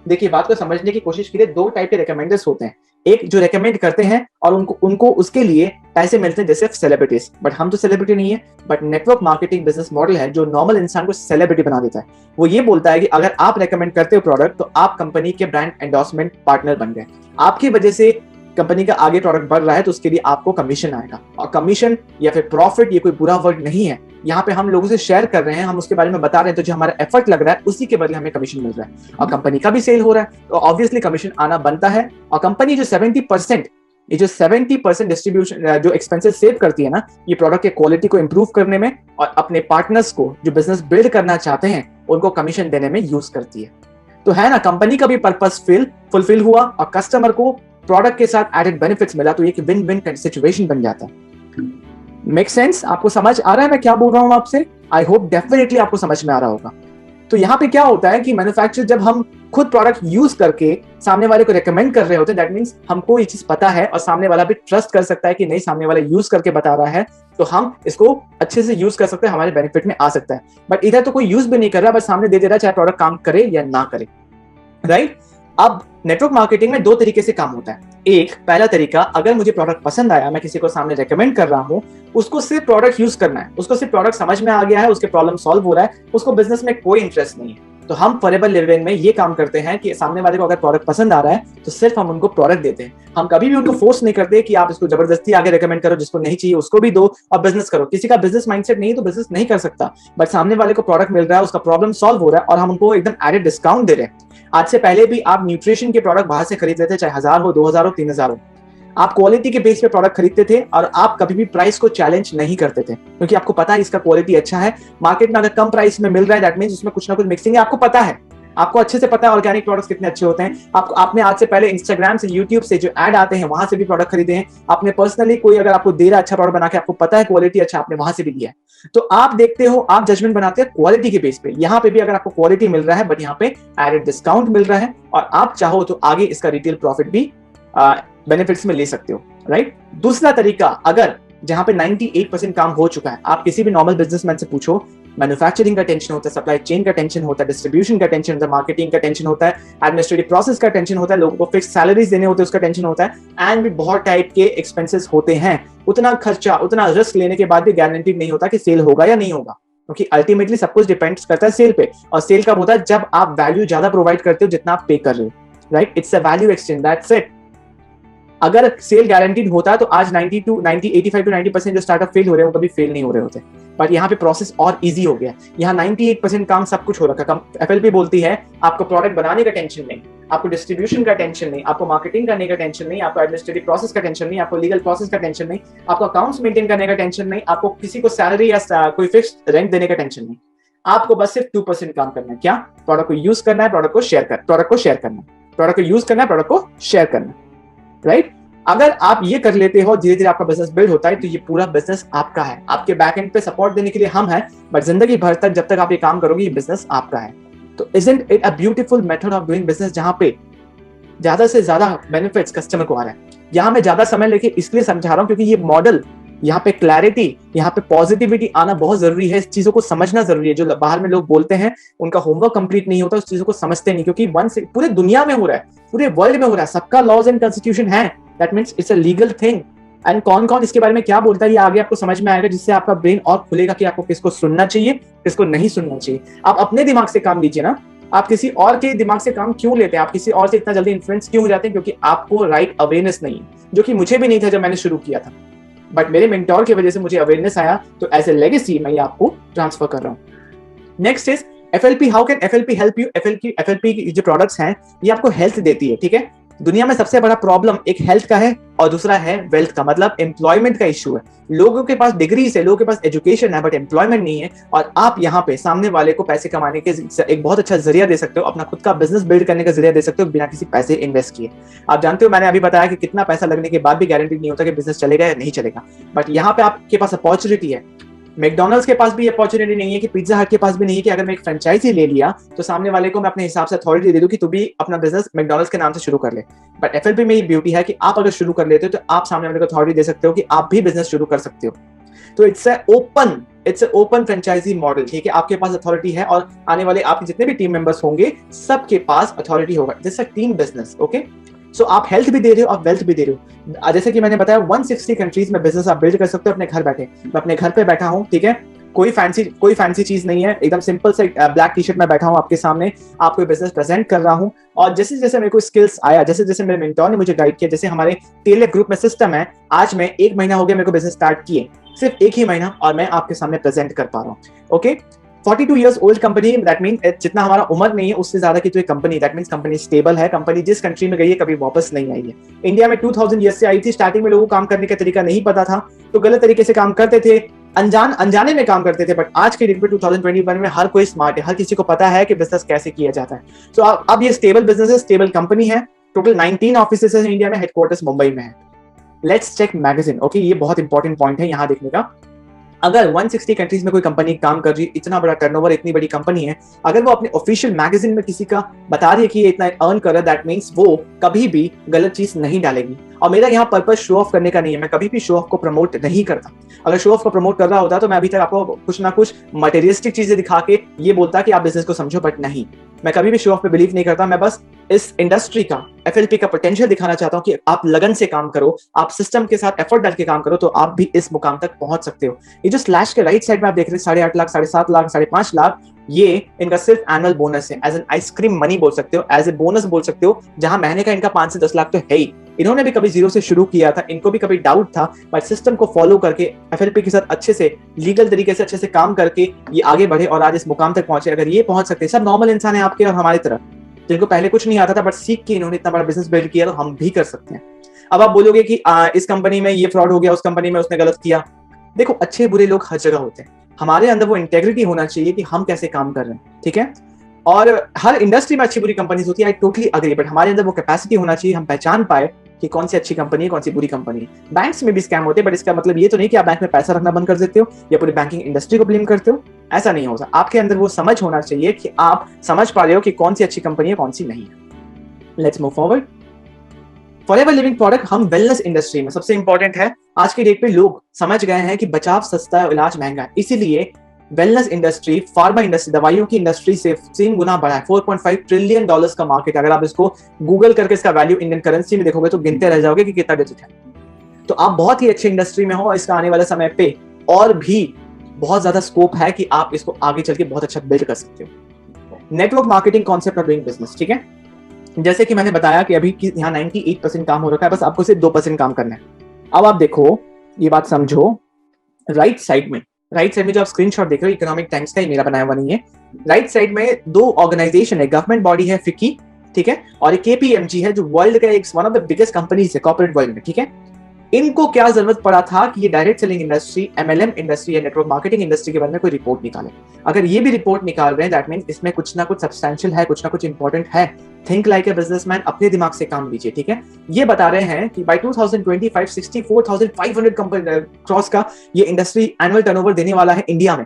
देखिए, बात को समझने की कोशिश कीजिए, दो टाइप के रिकमेंडर्स होते हैं। एक जो रिकमेंड करते हैं और उनको उसके लिए पैसे मिलते हैं, जैसे सेलिब्रिटीज, बट हम तो सेलिब्रिटी नहीं है। But network marketing business model है जो नॉर्मल इंसान को सेलिब्रिटी बना देता है। वो ये बोलता है कि अगर आप रिकमेंड करते हो प्रोडक्ट, तो आप कंपनी के ब्रांड एंडोर्समेंट पार्टनर बन गए, आपकी वजह से कंपनी का आगे प्रोडक्ट बढ़ रहा है, तो उसके लिए आपको कमीशन आएगा। और कमीशन या फिर प्रॉफिट, ये कोई बुरा वर्ड नहीं है। यहाँ पे हम लोगों से शेयर कर रहे हैं, हम उसके बारे में बता रहे हैं, तो जो हमारा एफर्ट लग रहा है उसी के बदले हमें कमीशन मिल रहा है, और कंपनी का भी सेल हो रहा है, तो ऑब्वियसली कमीशन आना बनता है। और कंपनी जो 70% डिस्ट्रीब्यूशन जो एक्सपेंसेस सेव करती है ना, ये प्रोडक्ट के क्वालिटी को इंप्रूव करने में और अपने पार्टनर्स को जो बिजनेस बिल्ड करना चाहते हैं उनको कमीशन देने में यूज करती है। तो है ना, कंपनी का भी पर्पस फुलफिल हुआ और कस्टमर को प्रोडक्ट के साथ एडेड बेनिफिट्स मिला, तो ये एक विन विन सिचुएशन बन जाता है। Make sense? आपको समझ आ रहा है मैं क्या बोल रहा हूं आपसे? आई होप डेफिनेटली आपको समझ में आ रहा होगा। तो यहाँ पे क्या होता है कि मैन्युफैक्चरर जब हम खुद प्रोडक्ट यूज करके सामने वाले को रेकमेंड कर रहे होते हैं, दैट मींस हमको ये चीज पता है और सामने वाला भी ट्रस्ट कर सकता है कि नहीं, सामने वाला यूज करके बता रहा है, तो हम इसको अच्छे से यूज कर सकते हैं, हमारे बेनिफिट में आ सकता है। बट इधर तो कोई यूज भी नहीं कर रहा, बस सामने दे दे रहा है, चाहे प्रोडक्ट काम करे या ना करे, राइट? अब नेटवर्क मार्केटिंग में दो तरीके से काम होता है। एक, पहला तरीका, अगर मुझे प्रोडक्ट पसंद आया, मैं किसी को सामने रेकमेंड कर रहा हूं, उसको सिर्फ प्रोडक्ट यूज करना है, उसको सिर्फ प्रोडक्ट समझ में आ गया है, उसके प्रॉब्लम सॉल्व हो रहा है, उसको बिजनेस में कोई इंटरेस्ट नहीं है। तो हम फॉरएवर लिविंग में ये काम करते हैं कि सामने वाले को अगर प्रोडक्ट पसंद आ रहा है तो सिर्फ हम उनको प्रोडक्ट देते हैं। हम कभी भी उनको फोर्स नहीं करते कि आप इसको जबरदस्ती आगे रेकमेंड करो, जिसको नहीं चाहिए उसको भी दो और बिजनेस करो। किसी का बिजनेस माइंडसेट नहीं तो बिजनेस नहीं कर सकता, बट सामने वाले को प्रोडक्ट मिल रहा है, उसका प्रॉब्लम सॉल्व हो रहा है और हम उनको एकदम एडेड डिस्काउंट दे रहे हैं। आज से पहले भी आप न्यूट्रिशन के प्रोडक्ट बाहर से खरीद लेते, चाहे 1000 हो, 2000 हो, 3000 हो, आप क्वालिटी के बेस पे प्रोडक्ट खरीदते थे और आप कभी भी प्राइस को चैलेंज नहीं करते थे, क्योंकि आपको पता है इसका क्वालिटी अच्छा है। मार्केट में अगर कम प्राइस में मिल रहा है, दैट मींस उसमें कुछ ना कुछ मिक्सिंग है, आपको पता है। आपको अच्छे से पता है ऑर्गेनिक प्रोडक्ट्स कितने अच्छे होते हैं। आपने आज से पहले इंस्टाग्राम से, यूट्यूब से जो ऐड आते हैं वहां से भी प्रोडक्ट खरीदे हैं। आपने पर्सनली कोई अगर आपको दे रहा है अच्छा प्रोडक्ट बना के, आपको पता है क्वालिटी अच्छा, आपने वहां से भी लिया है। तो आप देखते हो, आप जजमेंट बनाते हैं क्वालिटी के बेस पे। यहाँ पे भी अगर आपको क्वालिटी मिल रहा है बट यहाँ पे एडेड डिस्काउंट मिल रहा है, और आप चाहो तो आगे इसका रिटेल प्रॉफिट भी बेनिफिट्स में ले सकते हो, राइट। दूसरा तरीका, अगर जहां पे 98% काम हो चुका है, आप किसी भी नॉर्मल बिजनेसमैन से पूछो, मैन्युफैक्चरिंग का टेंशन होता है, सप्लाई चेन का टेंशन होता है, डिस्ट्रीब्यूशन का टेंशन होता है, मार्केटिंग का टेंशन होता है, एडमिनिस्ट्रेटिव प्रोसेस का टेंशन होता है, लोगों को फिक्स सैलरीज देने होते हैं उसका टेंशन होता है, एंड भी बहुत टाइप के एक्सपेंसेस होते हैं। उतना खर्चा, उतना रिस्क लेने के बाद भी गारंटीड नहीं होता कि सेल होगा या नहीं होगा, क्योंकि अल्टीमेटली सब कुछ डिपेंड्स करता है सेल पे। और सेल कब होता है? जब आप वैल्यू ज्यादा प्रोवाइड करते हो जितना आप पे कर रहे हो, right. It's a value exchange, that's it. अगर सेल गारंटीड होता है तो आज 85 to 90% जो स्टार्टअप फेल हो रहे हैं वो कभी फेल नहीं हो रहे होते। बट यहाँ पे प्रोसेस और इजी हो गया। यहाँ 98% काम सब कुछ हो रखा है। एफएलपी बोलती है आपको प्रोडक्ट बनाने का टेंशन नहीं, आपको डिस्ट्रीब्यूशन का टेंशन नहीं, आपको मार्केटिंग करने का टेंशन नहीं, आपको एडमिनिस्ट्रेटिव प्रोसेस का टेंशन नहीं, आपको लीगल प्रोसेस का टेंशन नहीं, आपको अकाउंट्स मेंटेन करने का टेंशन नहीं, आपको किसी को सैलरी या कोई फिक्स्ड रेंट देने का टेंशन नहीं। आपको बस सिर्फ 2% काम करना है। क्या? प्रोडक्ट को यूज करना है, प्रोडक्ट को शेयर करना है, प्रोडक्ट को यूज करना है, प्रोडक्ट को शेयर करना है, राइट। अगर आप ये कर लेते हो, धीरे धीरे आपका बिजनेस बिल्ड होता है, तो ये पूरा बिजनेस आपका है। आपके बैक एंड पे सपोर्ट देने के लिए हम हैं, बट जिंदगी भर तक जब तक आप ये काम करोगे ये बिजनेस आपका है। तो isn't it a beautiful method of doing business, जहां पे ज्यादा से ज्यादा बेनिफिट्स कस्टमर को आ रहा है। यहाँ मैं ज्यादा समय लेके इसलिए समझा रहा हूँ क्योंकि ये मॉडल, यहाँ पे क्लैरिटी, यहाँ पे पॉजिटिविटी आना बहुत जरूरी है। इस चीजों को समझना जरूरी है। जो बाहर में लोग बोलते हैं उनका होमवर्क कंप्लीट नहीं होता, उस चीजों को समझते नहीं, क्योंकि पूरे दुनिया में हो रहा है, पूरे वर्ल्ड में हो रहा है, सबका लॉज एंड कॉन्स्टिट्यूशन है। That means it's a legal thing. And कौन कौन इसके बारे में क्या बोलता है ये आगे आपको समझ में आएगा, जिससे आपका ब्रेन और खुलेगा कि आपको किसको सुनना चाहिए, किसको नहीं सुनना चाहिए। आप अपने दिमाग से काम लीजिए ना, आप किसी और के दिमाग से काम क्यों लेते हैं? आप किसी और से इतना जल्दी इन्फ्लुएंस क्यों हो जाते हैं? क्योंकि आपको राइट अवेयरनेस नहीं है, जो कि मुझे भी नहीं था जब मैंने शुरू किया था, बट मेरे मेंटोर की वजह से मुझे अवेयरनेस आया। तो एज ए लेगेसी मैं ये आपको ट्रांसफर कर रहा हूँ। Next is FLP. How can FLP help you? FLP की जो प्रोडक्ट्स हैं ये आपको हेल्थ देती है, ठीक है। दुनिया में सबसे बड़ा प्रॉब्लम एक हेल्थ का है और दूसरा है वेल्थ का, मतलब एम्प्लॉयमेंट का इश्यू है। लोगों के पास डिग्री है, लोगों के पास एजुकेशन है, बट एम्प्लॉयमेंट नहीं है। और आप यहाँ पे सामने वाले को पैसे कमाने के एक बहुत अच्छा जरिया दे सकते हो, अपना खुद का बिजनेस बिल्ड करने का जरिया दे सकते हो बिना किसी पैसे इन्वेस्ट किए। आप जानते हो मैंने अभी बताया कि कितना पैसा लगने के बाद भी गारंटी नहीं होता कि बिजनेस चलेगा या नहीं चलेगा। बट यहाँ पे आपके पास अपॉर्चुनिटी है। मैकडोनल्ड्स के पास भी अपॉर्चुनिटी नहीं है, कि पिज्जा हट के पास भी नहीं है कि अगर मैं एक फ्रेंचाइजी ले लिया तो सामने वाले को मैं अपने हिसाब से अथॉरिटी दे दूं कि तू भी अपना बिजनेस मैकडोनल्ड्स के नाम से शुरू कर ले। बट एफएलपी में ये ब्यूटी है कि आप अगर शुरू कर लेते हो तो आप सामने वाले को अथॉरिटी दे सकते हो कि आप भी बिजनेस शुरू कर सकते हो। तो it's a open franchise model, ठीक है। आपके पास अथॉरिटी है और आने वाले आपके जितने भी टीम मेंबर्स होंगे सबके पास अथॉरिटी होगा। जैसे टीम बिजनेस, ओके। सो आप हेल्थ भी दे रहे हो, आप वेल्थ भी दे रहे हो। जैसे कि मैंने बताया 160 कंट्रीज में बिजनेस आप बिल्ड कर सकते हो अपने घर बैठे। मैं अपने घर पे बैठा हूँ, ठीक है। कोई फैंसी चीज नहीं है, एकदम सिंपल से ब्लैक टी शर्ट में बैठा हूँ आपके सामने, आपको बिजनेस प्रेजेंट कर रहा हूँ। और जैसे जैसे मेरे को स्किल्स आया, जैसे जैसे मेरे मेंटोर ने मुझे गाइड किया, जैसे हमारे टेलर ग्रुप में सिस्टम है, आज मैं 1 महीना हो गया मेरे को बिजनेस स्टार्ट किए, सिर्फ 1 ही महीना, और मैं आपके सामने प्रेजेंट कर पा रहा हूँ, okay. 42 years old company, that mean जितना हमारा उम्र नहीं है उससे ज्यादा की तो एक company, that means company stable है। कंपनी जिस कंट्री में गई है कभी वापस नहीं आई है। इंडिया में 2000 ईयर्स से आई थी। स्टार्टिंग में लोगों को काम करने का तरीका नहीं पता था तो गलत तरीके से काम करते थे, अनजाने में काम करते थे। बट आज के दिन पे 2021 में हर कोई स्मार्ट है, हर किसी को पता है कि बिजनेस कैसे किया जाता है। सो अब ये स्टेबल बिजनेस है, स्टेबल कंपनी है। टोटल 19 ऑफिसेस है इंडिया में, हेडक्वार्टर्स मुंबई में है। Let's check magazine, okay. ये बहुत इंपॉर्टेंट पॉइंट है यहाँ देखने का। अगर 160 कंट्रीज में कोई कंपनी काम कर रही है, इतना बड़ा टर्नओवर, इतनी बड़ी कंपनी है, अगर वो अपने ऑफिशियल मैगजीन में किसी का बता रही है कि ये इतना अर्न कर रहा है, दैट मीन्स वो कभी भी गलत चीज नहीं डालेगी। और मेरा यहाँ पर्पस शो ऑफ करने का नहीं है, मैं कभी भी शो ऑफ को प्रमोट नहीं करता। अगर शो ऑफ को प्रमोट कर रहा होता तो मैं अभी तक आपको कुछ ना कुछ मटेरियलिस्टिक चीजें दिखा के ये बोलता कि आप बिजनेस को समझो, बट नहीं, मैं कभी भी शो ऑफ पे बिलीव नहीं करता। मैं बस इस इंडस्ट्री का, एफएलपी का पोटेंशियल दिखाना चाहता हूँ कि आप लगन से काम करो, आप सिस्टम के साथ एफर्ट डाल के काम करो, तो आप भी इस मुकाम तक पहुंच सकते हो। ये जो स्लैश के राइट साइड में आप देख रहे हैं 8.5 लाख, 7.5 लाख, 5.5 लाख, ये इनका सिर्फ एनुअल बोनस है। एज एन आइसक्रीम मनी बोल सकते हो, एज ए बोनस बोल सकते हो, जहां महीने का इनका 5 से 10 लाख तो है ही। इन्होंने भी कभी जीरो से शुरू किया था, इनको भी कभी डाउट था, बट सिस्टम को फॉलो करके एफएलपी के साथ अच्छे से लीगल तरीके से अच्छे से काम करके ये आगे बढ़े और आज इस मुकाम तक पहुंचे। अगर ये पहुंच सकते हैं, सब नॉर्मल इंसान है आपके और हमारी तरह, जिनको पहले कुछ नहीं आता था बट सीख के इन्होंने इतना बड़ा बिजनेस बिल्ड किया, तो हम भी कर सकते हैं। अब आप बोलोगे कि इस कंपनी में ये फ्रॉड हो गया, उस कंपनी में उसने गलत किया। देखो, अच्छे बुरे लोग हर जगह होते हैं, हमारे अंदर वो इंटेग्रिटी होना चाहिए कि हम कैसे काम कर रहे हैं, ठीक है। और हर इंडस्ट्री में अच्छी बुरी कंपनीज होती है, आई टोटली अग्री, बट हमारे अंदर वो कैपेसिटी होना चाहिए, हम पहचान पाए कि कौन सी अच्छी कंपनी है, कौन सी बुरी कंपनी है। बैंक्स में भी स्कैम होते हैं, बट इसका मतलब ये तो नहीं कि आप बैंक में पैसा रखना बंद कर देते हो या पूरी बैंकिंग इंडस्ट्री को ब्लेम करते हो, ऐसा नहीं होता। आपके अंदर वो समझ होना चाहिए कि आप समझ पा रहे हो कि कौन सी अच्छी कंपनी है, कौन सी नहीं है। Let's move forward. Forever living product हम वेलनेस इंडस्ट्री में सबसे इंपॉर्टेंट है। आज के डेट पे लोग समझ गए हैं कि बचाव सस्ता है, इलाज महंगा है, इसीलिए वेलनेस इंडस्ट्री, फार्मा इंडस्ट्री, दवाइयों की इंडस्ट्री से 3 गुना बढ़ा है। $4.5 ट्रिलियन का मार्केट। अगर आप इसको गूगल करके इसका वैल्यू इंडियन करेंसी में देखोगे तो गिनते रह जाओगे कि कितना डिजिट है। तो आप बहुत ही अच्छी इंडस्ट्री में हो, इसका आने वाले समय पे और भी बहुत ज्यादा स्कोप है कि आप इसको आगे चल के बहुत अच्छा बिल्ड कर सकते हो। Network marketing concept of doing business, ठीक है। जैसे कि मैंने बताया कि अभी यहाँ 98% काम हो रखा है, बस आपको सिर्फ 2% काम करना है। अब आप देखो, ये बात समझो, राइट साइड में जो आप स्क्रीनशॉट देख रहे हो, इकोनॉमिक टाइम्स का, मेरा बनाया हुआ नहीं है। राइट साइड में 2 ऑर्गेनाइजेशन है, गवर्नमेंट बॉडी है फिक्की, ठीक है, और एक KPMG है जो वर्ल्ड का एक one of the biggest companies है कॉर्पोरेट वर्ल्ड में, ठीक है। इनको क्या जरूरत पड़ा था कि ये direct selling industry, MLM industry या नेटवर्क मार्केटिंग इंडस्ट्री के बारे में कोई रिपोर्ट निकाले। अगर ये भी रिपोर्ट निकाल रहे हैं, दैट मींस इसमें कुछ ना कुछ सब्सटेंशियल है, कुछ ना कुछ इंपॉर्टेंट है। थिंक लाइक ए बिजनेसमैन, अपने दिमाग से काम लीजिए, ठीक है। ये बता रहे हैं कि बाय 2025 64,500 कंपनी क्रॉस का ये इंडस्ट्री एनुअल टर्नओवर देने वाला है इंडिया में।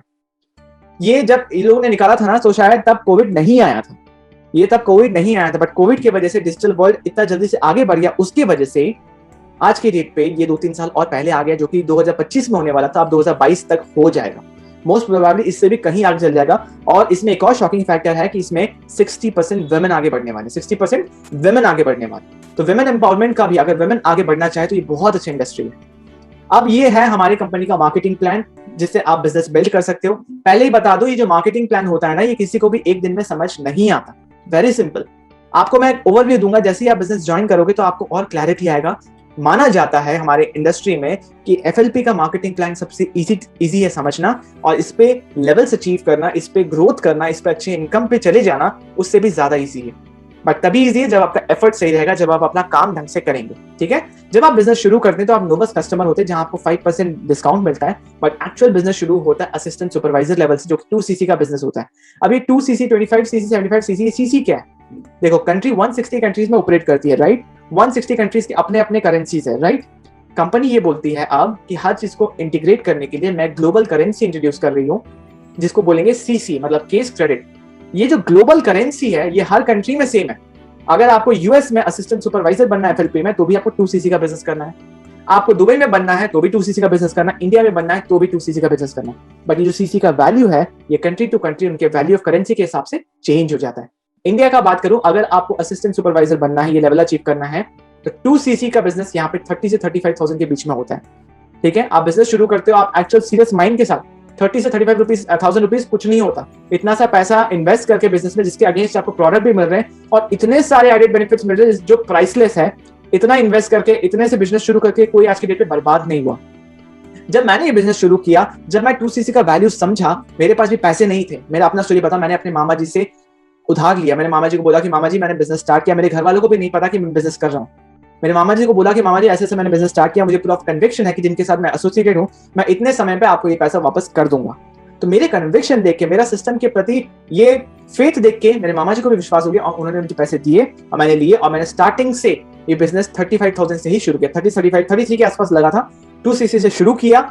ये जब इन लोगों ने निकाला था ना, तो शायद तब कोविड नहीं आया था, बट कोविड की वजह से डिजिटल वर्ल्ड इतना जल्दी से आगे बढ़ गया, उसकी वजह से आज के डेट पे ये 2-3 साल और पहले आ गया, जो कि 2025 में होने वाला था, अब 2022 तक हो जाएगा। मोस्ट प्रोबेबली इससे भी कहीं आगे चल जाएगा। और इसमें एक और शॉकिंग फैक्टर है कि इसमें 60% वुमेन आगे बढ़ने वाले, 60% वुमेन आगे बढ़ने वाले। तो वुमेन एम्पावरमेंट का भी, अगर वुमेन आगे बढ़ना चाहे तो ये बहुत अच्छी इंडस्ट्री है। अब ये है हमारी कंपनी का मार्केटिंग प्लान, जिससे आप बिजनेस बिल्ड कर सकते हो। पहले ही बता दो, ये जो मार्केटिंग प्लान होता है ना, ये किसी को भी एक दिन में समझ नहीं आता। Very simple. आपको मैं ओवरव्यू दूंगा, जैसे ही आप बिजनेस ज्वाइन करोगे तो आपको और क्लैरिटी आएगा। माना जाता है हमारे इंडस्ट्री में कि FLP का मार्केटिंग प्लान सबसे इजी है समझना, और इस पे लेवल्स अचीव करना, इस पे ग्रोथ करना, इस पे अच्छे इनकम पे चले जाना उससे भी ज्यादा इजी है। बट तभी इजी है जब आपका एफर्ट सही रहेगा, जब आप अपना काम ढंग से करेंगे, ठीक है। जब आप बिजनेस शुरू करते हैं तो आप नोबस कस्टमर होते हैं, जहां आपको 5% डिस्काउंट मिलता है, बट एक्चुअल बिजनेस शुरू होता है असिस्टेंट सुपरवाइजर लेवल से, जो 2cc का बिजनेस होता है। अभी 2cc, 25cc, 75cc, cc क्या है? देखो, कंट्री 160 कंट्रीज में ऑपरेट करती है, राइट। 160 कंट्रीज के अपने अपने करेंसीज है, राइट। कंपनी ये बोलती है अब कि हर चीज को इंटीग्रेट करने के लिए मैं ग्लोबल करेंसी इंट्रोड्यूस कर रही हूँ, जिसको बोलेंगे CC, मतलब केस क्रेडिट। ये जो ग्लोबल करेंसी है ये हर कंट्री में सेम है। अगर आपको US में असिस्टेंट सुपरवाइजर बनना है FLP में, तो भी आपको 2cc का बिजनेस करना है। आपको दुबई में बनना है तो भी 2cc का बिजनेस करना है, इंडिया में बनना है तो भी 2cc का बिजनेस करना है। बट ये जो CC का वैल्यू है, ये कंट्री टू कंट्री उनके वैल्यू ऑफ करेंसी के हिसाब से चेंज हो जाता है। इंडिया का बात करूं, अगर आपको असिस्टेंट सुपरवाइजर बनना है, ये लेवल अचीव करना है, तो 2cc का बिजनेस यहाँ पे 30 से 35,000 के बीच में होता है, ठीक है। आप बिजनेस शुरू करते हो, आप एक्चुअल सीरियस माइंड के साथ 30 से 35,000 रुपीज कुछ नहीं होता। इतना सा पैसा इन्वेस्ट करके बिजनेस में, जिसके अगेंस्ट आपको प्रोडक्ट भी मिल रहे हैं और इतने सारे एडेड बेनिफिट्स मिल रहे हैं जो प्राइसलेस है, इतना इन्वेस्ट करके, इतने से बिजनेस शुरू करके कोई आज के डेट पे बर्बाद नहीं हुआ। जब मैंने ये बिजनेस शुरू किया, जब मैं 2cc का वैल्यू समझा, मेरे पास भी पैसे नहीं थे। मेरा अपना स्टोरी बता, मैंने अपने मामा जी से उधार लिया। मैंने मामा जी को बोला कि मामा जी मैंने बिजनेस स्टार्ट किया, मेरे घर वालों को भी नहीं पता कि मैं बिजनेस कर रहा हूँ। मेरे मामा जी को बोला कि मामा जी ऐसे मैंने बिजनेस स्टार्ट किया, मुझे पूरा कन्विक्शन है कि जिनके साथ मैं एसोसिएटेड हूँ, मैं इतने समय पे आपको ये पैसा वापस कर दूंगा। तो मेरे कन्विक्शन देख के, मेरा सिस्टम के प्रति ये फेथ देख के मेरे मामा जी को भी विश्वास हो गया और उन्होंने मुझे पैसे दिए और मैंने लिए। और मैंने स्टार्टिंग से ये बिजनेस 35,000 से ही शुरू किया, 33 के आसपास लगा था, 2cc से शुरू किया।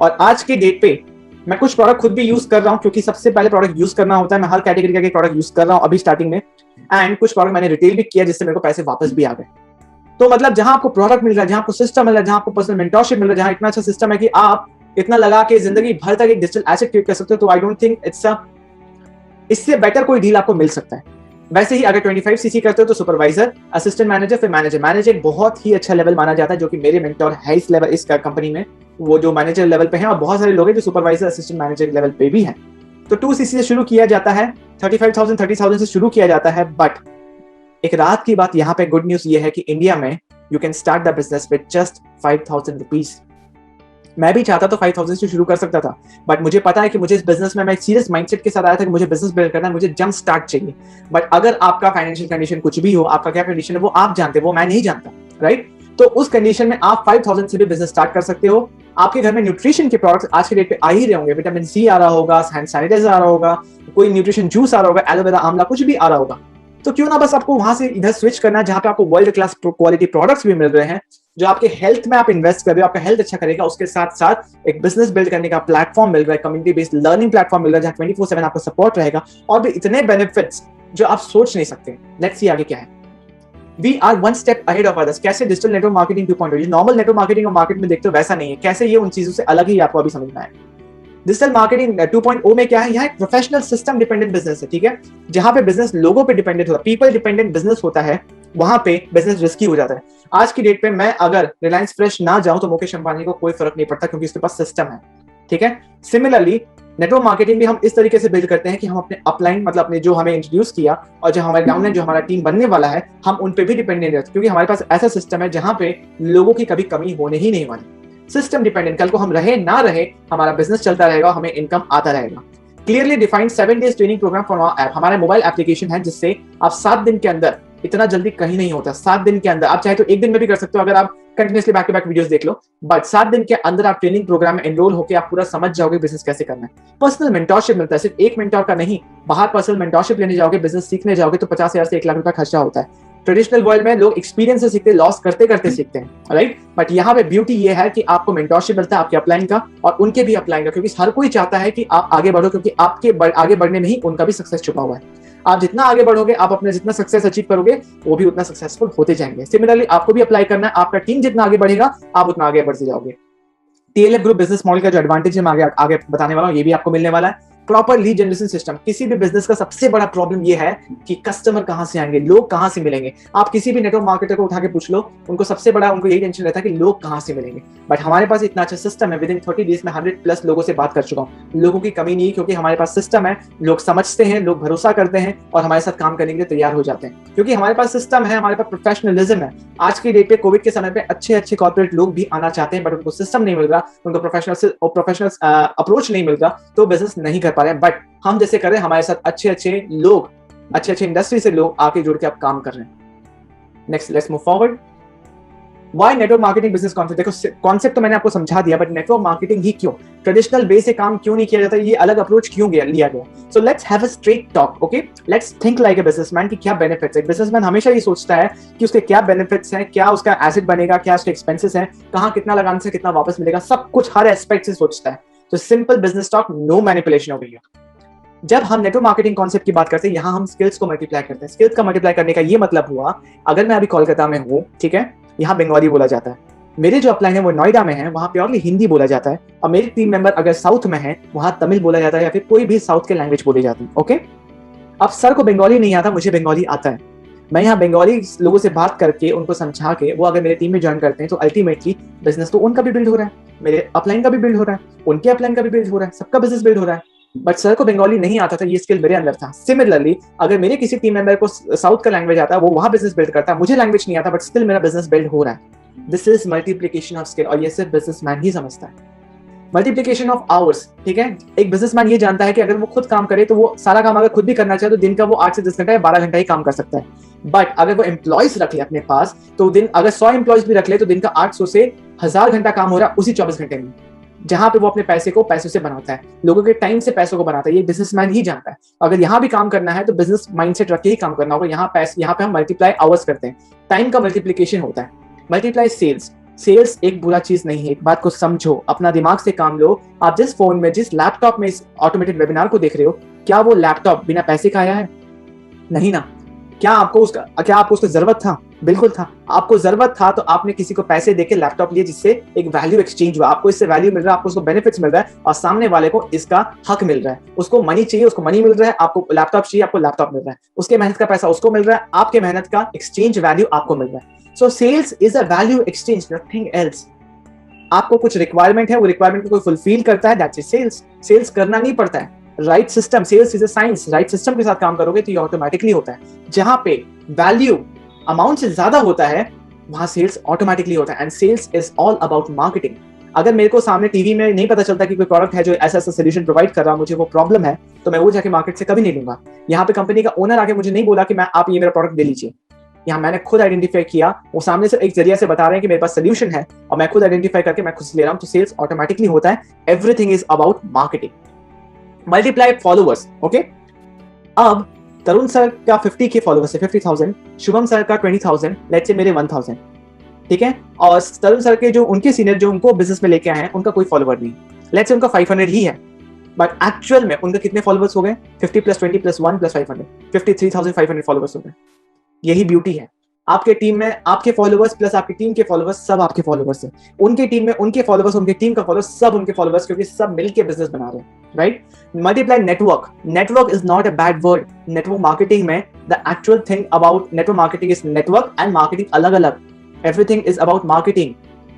और आज के डेट पे मैं कुछ प्रोडक्ट खुद भी यूज कर रहा हूँ, क्योंकि सबसे पहले प्रोडक्ट यूज करना होता है। मैं हर कैटेगरी का प्रोडक्ट यूज कर रहा हूँ अभी स्टार्टिंग में, एंड कुछ प्रोडक्ट मैंने रिटेल भी किया, जिससे मेरे को पैसे वापस भी आ गए। तो मतलब जहां आपको प्रोडक्ट मिल रहा है, जहां आपको सिस्टम मिल रहा है, जहां आपको पर्सनल मेंटरशिप मिल रहा है, जहां इतना अच्छा सिस्टम है कि आप इतना लगा के जिंदगी भर तक एक डिजिटल एसेट क्रिएट कर सकते हो, तो आई डोंट थिंक इससे बेटर कोई डील आपको मिल सकता है। वैसे ही अगर 25cc करते हो तो सुपरवाइजर, असिस्टेंट मैनेजर, फिर मैनेजर एक बहुत ही अच्छा लेवल माना जाता है, जो कि मेरे मेंटर है इस लेवल, इस कंपनी में, वो जो मैनेजर लेवल पे हैं, और बहुत सारे लोग हैं जो सुपरवाइजर, असिस्टेंट मैनेजर लेवल पे भी हैं। तो 2cc से शुरू किया जाता है, 30,000 से शुरू किया जाता है। बट एक रात की बात यहाँ पे गुड न्यूज ये है कि इंडिया में you can start the business with just 5,000 rupees. मैं भी चाहता तो 5,000 से शुरू कर सकता था, बट मुझे पता है कि मुझे इस बिजनेस में, मैं एक सीरियस माइंडसेट के साथ आया था कि मुझे बिजनेस बिल्ड करना है, मुझे जंप स्टार्ट चाहिए। बट अगर आपका फाइनेंशियल कंडीशन कुछ भी हो, आपका क्या कंडीशन है वो आप जानते हो, वो मैं नहीं जानता, राइट। तो उस कंडीशन में आप 5,000 से भी बिजनेस स्टार्ट कर सकते हो। आपके घर में न्यूट्रिशन के प्रोडक्ट्स आज के डेट पे आ ही रहे होंगे, विटामिन C आ रहा होगा, हैंड सैनिटाइजर आ रहा होगा, कोई न्यूट्रिशन जूस आ रहा होगा, एलोवेरा, आंवला, कुछ भी आ रहा होगा, तो क्यों ना बस आपको वहां से इधर स्विच करना है जहां पे आपको वर्ल्ड क्लास क्वालिटी प्रोडक्ट्स भी मिल रहे हैं, जो आपके हेल्थ में आप इन्वेस्ट कर रहे हो, आपका हेल्थ अच्छा करेगा, उसके साथ साथ एक बिजनेस बिल्ड करने का प्लेटफॉर्म मिल रहा है, कम्युनिटी बेस्ड लर्निंग प्लेटफॉर्म मिल रहा है जहां 24/7 आपका सपोर्ट रहेगा, और भी इतने बेनिफिट्स जो आप सोच नहीं सकते। लेट्स सी आगे क्या है। We are one step ahead of others. कैसे? Digital network marketing 2.0, normal network marketing और मार्केट में देखते हो वैसा नहीं है, कैसे ये उन चीजों से अलग ही आपको अभी समझना है। डिजिटल मार्केटिंग 2.0 में क्या है? यहाँ एक प्रोफेशनल सिस्टम डिपेंडेंट बिजनेस है, ठीक है, जहां पे बिजनेस लोगों पे डिपेंडेंट होता है, पीपल डिपेंडेंट बिजनेस होता है, वहां पे बिजनेस रिस्की हो जाता है। आज की डेट पे मैं अगर रिलायंस फ्रेश ना जाऊं तो मुकेश अंबानी को कोई फर्क नहीं पड़ता, क्योंकि उसके पास सिस्टम है, ठीक है। सिमिलरली नेटवर्क मार्केटिंग भी हम इस तरीके से बिल्ड करते हैं कि हम अपने अपलाइन, मतलब अपने जो हमें इंट्रोड्यूस किया और जो हमारे डाउनलाइन, जो हमारा टीम बनने वाला है, हम उन पे भी डिपेंडेंट रहते हैं, क्योंकि हमारे पास ऐसा सिस्टम है जहां पे लोगों की कभी कमी होने ही नहीं वाली। सिस्टम डिपेंडेंट, कल को हम रहे ना रहे, हमारा बिजनेस चलता रहेगा, हमें इनकम आता रहेगा। Clearly defined 7 days training program for our app, हमारा मोबाइल एप्लीकेशन है, जिससे आप 7 दिन के अंदर, इतना जल्दी कहीं नहीं होता, 7 दिन के अंदर, आप चाहे तो 1 दिन में भी कर सकते हो अगर आप continuously back to back videos देख लो, बट 7 दिन के अंदर आप ट्रेनिंग प्रोग्राम में एनरोल होकर आप पूरा समझ जाओगे बिजनेस कैसे करना है। पर्सनल मेंटरशिप मिलता है, सिर्फ एक मेंटर का नहीं, बाहर पर्सनल मेंटरशिप लेने जाओगे, बिजनेस सीखने जाओगे तो 50,000 से 1 लाख रुपया खर्चा होता है। ट्रेडिशनल वर्ल्ड में लोग एक्सपीरियंस से सीखते हैं, लॉस करते करते सीखते हैं, राइट। बट यहाँ पे ब्यूटी ये है कि आपको मेंटरशिप मिलता है आपके अपलाइन का और उनके भी अपलाइन का, क्योंकि हर कोई चाहता है कि आप आगे बढ़ो, क्योंकि आपके आगे बढ़ने में ही उनका भी सक्सेस छुपा हुआ है। आप जितना आगे बढ़ोगे, आप अपने जितना सक्सेस अचीव करोगे, वो भी उतना सक्सेसफुल होते जाएंगे। सिमिलरली आपको भी अप्लाई करना है, आपका टीम जितना आगे बढ़ेगा, आप उतना आगे बढ़ते जाओगे। टीएलएफ ग्रुप बिजनेस मॉडल का जो एडवांटेज है मैं आगे बताने वाला हूँ, ये भी आपको मिलने वाला है। प्रॉपर लीड जनरेशन सिस्टम, किसी भी बिजनेस का सबसे बड़ा प्रॉब्लम ये है कि कस्टमर कहां से आएंगे, लोग कहां से मिलेंगे। आप किसी भी नेटवर्क मार्केटर को उठा के पूछ लो, उनको सबसे बड़ा उनको यही टेंशन रहता है कि लोग कहां से मिलेंगे। बट हमारे पास इतना अच्छा सिस्टम है, विद इन 30 डेज में 100+ लोगों से बात कर चुका हूँ, लोगों की कमी नहीं है, क्योंकि हमारे पास सिस्टम है, लोग समझते हैं, लोग भरोसा करते हैं और हमारे साथ काम करने के लिए तैयार हो जाते हैं, क्योंकि हमारे पास सिस्टम है, हमारे पास प्रोफेशनलिज्म है। आज की डेट पे, कोविड के समय पे अच्छे अच्छे कॉर्पोरेट लोग भी आना चाहते हैं, बट उनको सिस्टम नहीं मिल रहा, उनको प्रोफेशनल अप्रोच नहीं मिल रहा, तो बिजनेस नहीं कर पा रहे हैं। बट हम जैसे कर रहे हैं, हमारे साथ अच्छे अच्छे लोग, अच्छे अच्छे इंडस्ट्री से लोग आके जुड़ के आप काम कर रहे हैं। Next, let's move forward. Why network marketing business concept? देखो कॉन्सेप्ट तो मैंने आपको समझा दिया, बट नेटवर्क मार्केटिंग ही क्यों, ट्रेडिशनल वे से काम क्यों नहीं किया जाता, ये अलग अप्रोच क्यों लिया गया? So let's have a straight talk, okay, let's think like a businessman कि क्या बेनिफिट्स है। बिजनेसमैन हमेशा ये सोचता है कि उसके क्या बेनिफिट्स हैं, क्या उसका एसेट बनेगा, क्या उसके एक्सपेंसेस हैं, कहाँ कितना लगाने से कितना वापस मिलेगा, सब कुछ हर एस्पेक्ट से सोचता है। तो simple business talk, no manipulation over here. जब हम नेटवर्क मार्केटिंग कॉन्सेप्ट की बात करते हैं, यहाँ हम स्किल्स को मल्टीप्लाई करते हैं। स्किल्स का मल्टीप्लाई करने का ये मतलब हुआ, अगर मैं अभी कोलकाता में हूँ, ठीक है, यहाँ बंगाली बोला जाता है, मेरे जो अपलाइन है वो नोएडा में है, वहाँ प्योरली हिंदी बोला जाता है, और मेरे टीम मेंबर अगर साउथ में है, वहाँ तमिल बोला जाता है, या फिर कोई भी साउथ के लैंग्वेज बोली जाती है, ओके। अब सर को बंगाली नहीं आता, मुझे बंगाली आता है, मैं यहाँ बंगाली लोगों से बात करके उनको समझा के वो अगर मेरे टीम में ज्वाइन करते हैं, तो अल्टीमेटली बिजनेस तो उनका भी बिल्ड हो रहा है, मेरे अपलाइन का भी बिल्ड हो रहा है, उनके अपलाइन का भी बिल्ड हो रहा है, सबका बिजनेस बिल्ड हो रहा है। बट सर को बंगाली नहीं आता था, ये स्किल मेरे अंदर था। सिमिलरली अगर मेरे किसी टीम मेंबर को साउथ का लैंग्वेज आता है, वो वहां बिजनेस बिल्ड करता है, मुझे लैंग्वेज नहीं आता, बट स्टिल मेरा बिजनेस बिल्ड हो रहा है। This is multiplication of skill, और ये सिर्फ बिजनेसमैन ही समझता है। मल्टीप्लिकेशन ऑफ आवर्स, ठीक है, एक बिजनेसमैन ये जानता है कि अगर वो खुद काम करे, तो वो सारा काम अगर खुद भी करना चाहे, तो दिन का वो 8 से 10 घंटा या 12 घंटा ही काम कर सकता है। बट अगर वो एम्प्लॉयज रख ले अपने पास, तो दिन अगर 100 एम्प्लॉयज भी रख ले, तो दिन का 800 से 1000 घंटा काम हो रहा है उसी 24 घंटे में, जहां पे वो अपने पैसे को पैसों से बनाता है, लोगों के टाइम से पैसों को बनाता है। ये बिजनेसमैन ही जानता है। अगर यहाँ भी काम करना है, तो बिजनेस माइंडसेट रख के ही काम करना होगा। यहाँ पे हम मल्टीप्लाई आवर्स करते हैं, टाइम का मल्टीप्लिकेशन होता है। मल्टीप्लाई सेल्स, सेल्स एक बुरा चीज नहीं है, एक बात को समझो, अपना दिमाग से काम लो। आप जिस फोन में, जिस लैपटॉप में इस ऑटोमेटेड वेबिनार को देख रहे हो, क्या वो लैपटॉप बिना पैसे का आया है? नहीं ना। क्या आपको उसका जरूरत था? बिल्कुल था। आपको जरूरत था तो आपने किसी को पैसे देके लैपटॉप लिए, जिससे एक वैल्यू एक्सचेंज हुआ, आपको इससे वैल्यू मिल रहा है, आपको उसको बेनिफिट्स मिल रहा है, और सामने वाले को इसका हक मिल रहा है। उसको मनी चाहिए, उसको मनी मिल रहा है, आपको लैपटॉप चाहिए, आपको लैपटॉप मिल रहा है। उसके मेहनत का पैसा उसको मिल रहा है, आपके मेहनत का एक्सचेंज वैल्यू आपको मिल रहा है। So sales is a value exchange, nothing else. आपको कुछ रिक्वायरमेंट है, वो रिक्वायरमेंट को कोई फुलफिल करता है, दैट्स इट। सेल्स, सेल्स करना नहीं पड़ता है। Right system, sales is a science, right system के साथ काम करोगे तो ये ऑटोमेटिकली होता है। जहां पे वैल्यू अमाउंट से ज्यादा होता है, वहां सेल्स ऑटोमेटिकली होता है। And sales is all about marketing. अगर मेरे को सामने टीवी में नहीं पता चलता कि कोई प्रोडक्ट है जो ऐसा ऐसा सोल्यूशन प्रोवाइड कर रहा, मुझे वो प्रॉब्लम है, तो मैं वो जाके मार्केट से कभी नहीं लूंगा। यहाँ पे कंपनी का ओनर आके मुझे नहीं बोला कि आप ये मेरा प्रोडक्ट दे लीजिए। यहाँ मैंने खुद आइडेंटिफाई किया, वो सामने से एक जरिया से बता रहे हैं कि मेरे पास सोल्यूशन है, और मैं खुद आइडेंटिफाई करके मैं खुद से ले रहा हूँ, तो सेल्स ऑटोमेटिकली होता है। Everything is about marketing. Multiply followers, okay. अब तरुण सर का 50 के फॉलोवर्स है, 50,000, शुभम सर का 20,000, लेट्स से मेरे 1,000, ठीक है। और तरुण सर के जो उनके सीनियर जो उनको बिजनेस में लेके आए हैं उनका कोई फॉलोवर नहीं, लेट्स से उनका 500 ही है, बट एक्चुअल में उनके कितने फॉलोवर्स हो गए? 50 प्लस 20 प्लस 1 प्लस 500, 53,500 फॉलोवर्स हो गए। यही ब्यूटी है आपके टीम में, आपके फॉलोवर्स प्लस आपकी टीम के फॉलोवर्स सब आपके फॉलोवर्स हैं, उनके टीम में उनके फॉलोवर्स, उनके टीम का फॉलोवर्स सब उनके फॉलोवर्स, क्योंकि सब मिलके बिजनेस बना रहे हैं, right. Multiply network, network is not a bad word. Network marketing में the actual thing about network marketing is network and marketing अलग अलग, everything is about marketing.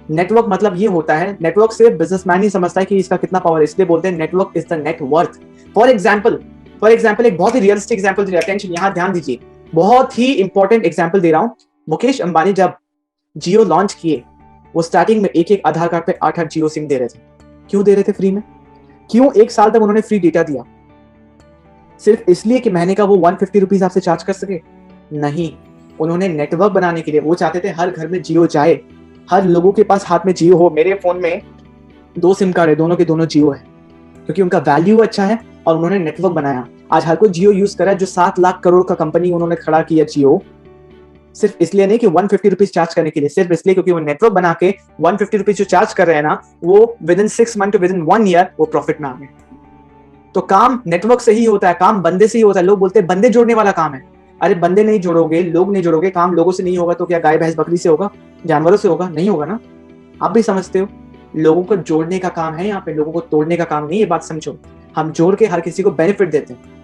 Network मतलब ये होता है, नेटवर्क से बिजनेसमैन ही समझता है कि इसका कितना पावर है, इसलिए बोलते हैं network is the net worth. For example एक बहुत ही रियलिस्टिक एग्जाम्पल दे रहा है, अटेंशन यहाँ ध्यान दीजिए, बहुत ही इंपॉर्टेंट एग्जाम्पल दे रहा हूं। मुकेश अंबानी जब जियो लॉन्च किए, वो स्टार्टिंग में एक आधार कार्ड पे 8 जियो सिम दे रहे थे। क्यों दे रहे थे फ्री में? क्यों 1 साल तक उन्होंने फ्री डेटा दिया? सिर्फ इसलिए कि महीने का वो 150 रुपीज आपसे चार्ज कर सके? नहीं, उन्होंने नेटवर्क बनाने के लिए, वो चाहते थे हर घर में जियो जाए, हर लोगों के पास हाथ में जियो हो। मेरे फोन में 2 सिम कार्ड है, दोनों के दोनों जियो है, क्योंकि उनका वैल्यू अच्छा है और उन्होंने नेटवर्क बनाया। आज हर कोई जियो यूज कर रहा है, जो 7 लाख करोड़ का कंपनी उन्होंने खड़ा किया जियो, सिर्फ इसलिए नहीं कि 150 रुपीज चार्ज करने के लिए, सिर्फ इसलिए क्योंकि वो नेटवर्क बना के 150 रुपीज जो चार्ज कर रहे हैं ना, वो with in 6 month, with in 1 year वो प्रॉफिट में आ गए। तो काम नेटवर्क से ही होता है, काम बंदे से ही होता है। लोग बोलते हैं बंदे जोड़ने वाला काम है, अरे बंदे नहीं जोड़ोगे, लोग नहीं जोड़ोगे, काम लोगों से नहीं होगा तो क्या गाय भैंस बकरी से होगा, जानवरों से होगा? नहीं होगा ना। आप भी समझते हो, लोगों को जोड़ने का काम है यहाँ पे, लोगों को तोड़ने का काम नहीं। ये बात समझो, हम जोड़ के हर किसी को बेनिफिट देते हैं।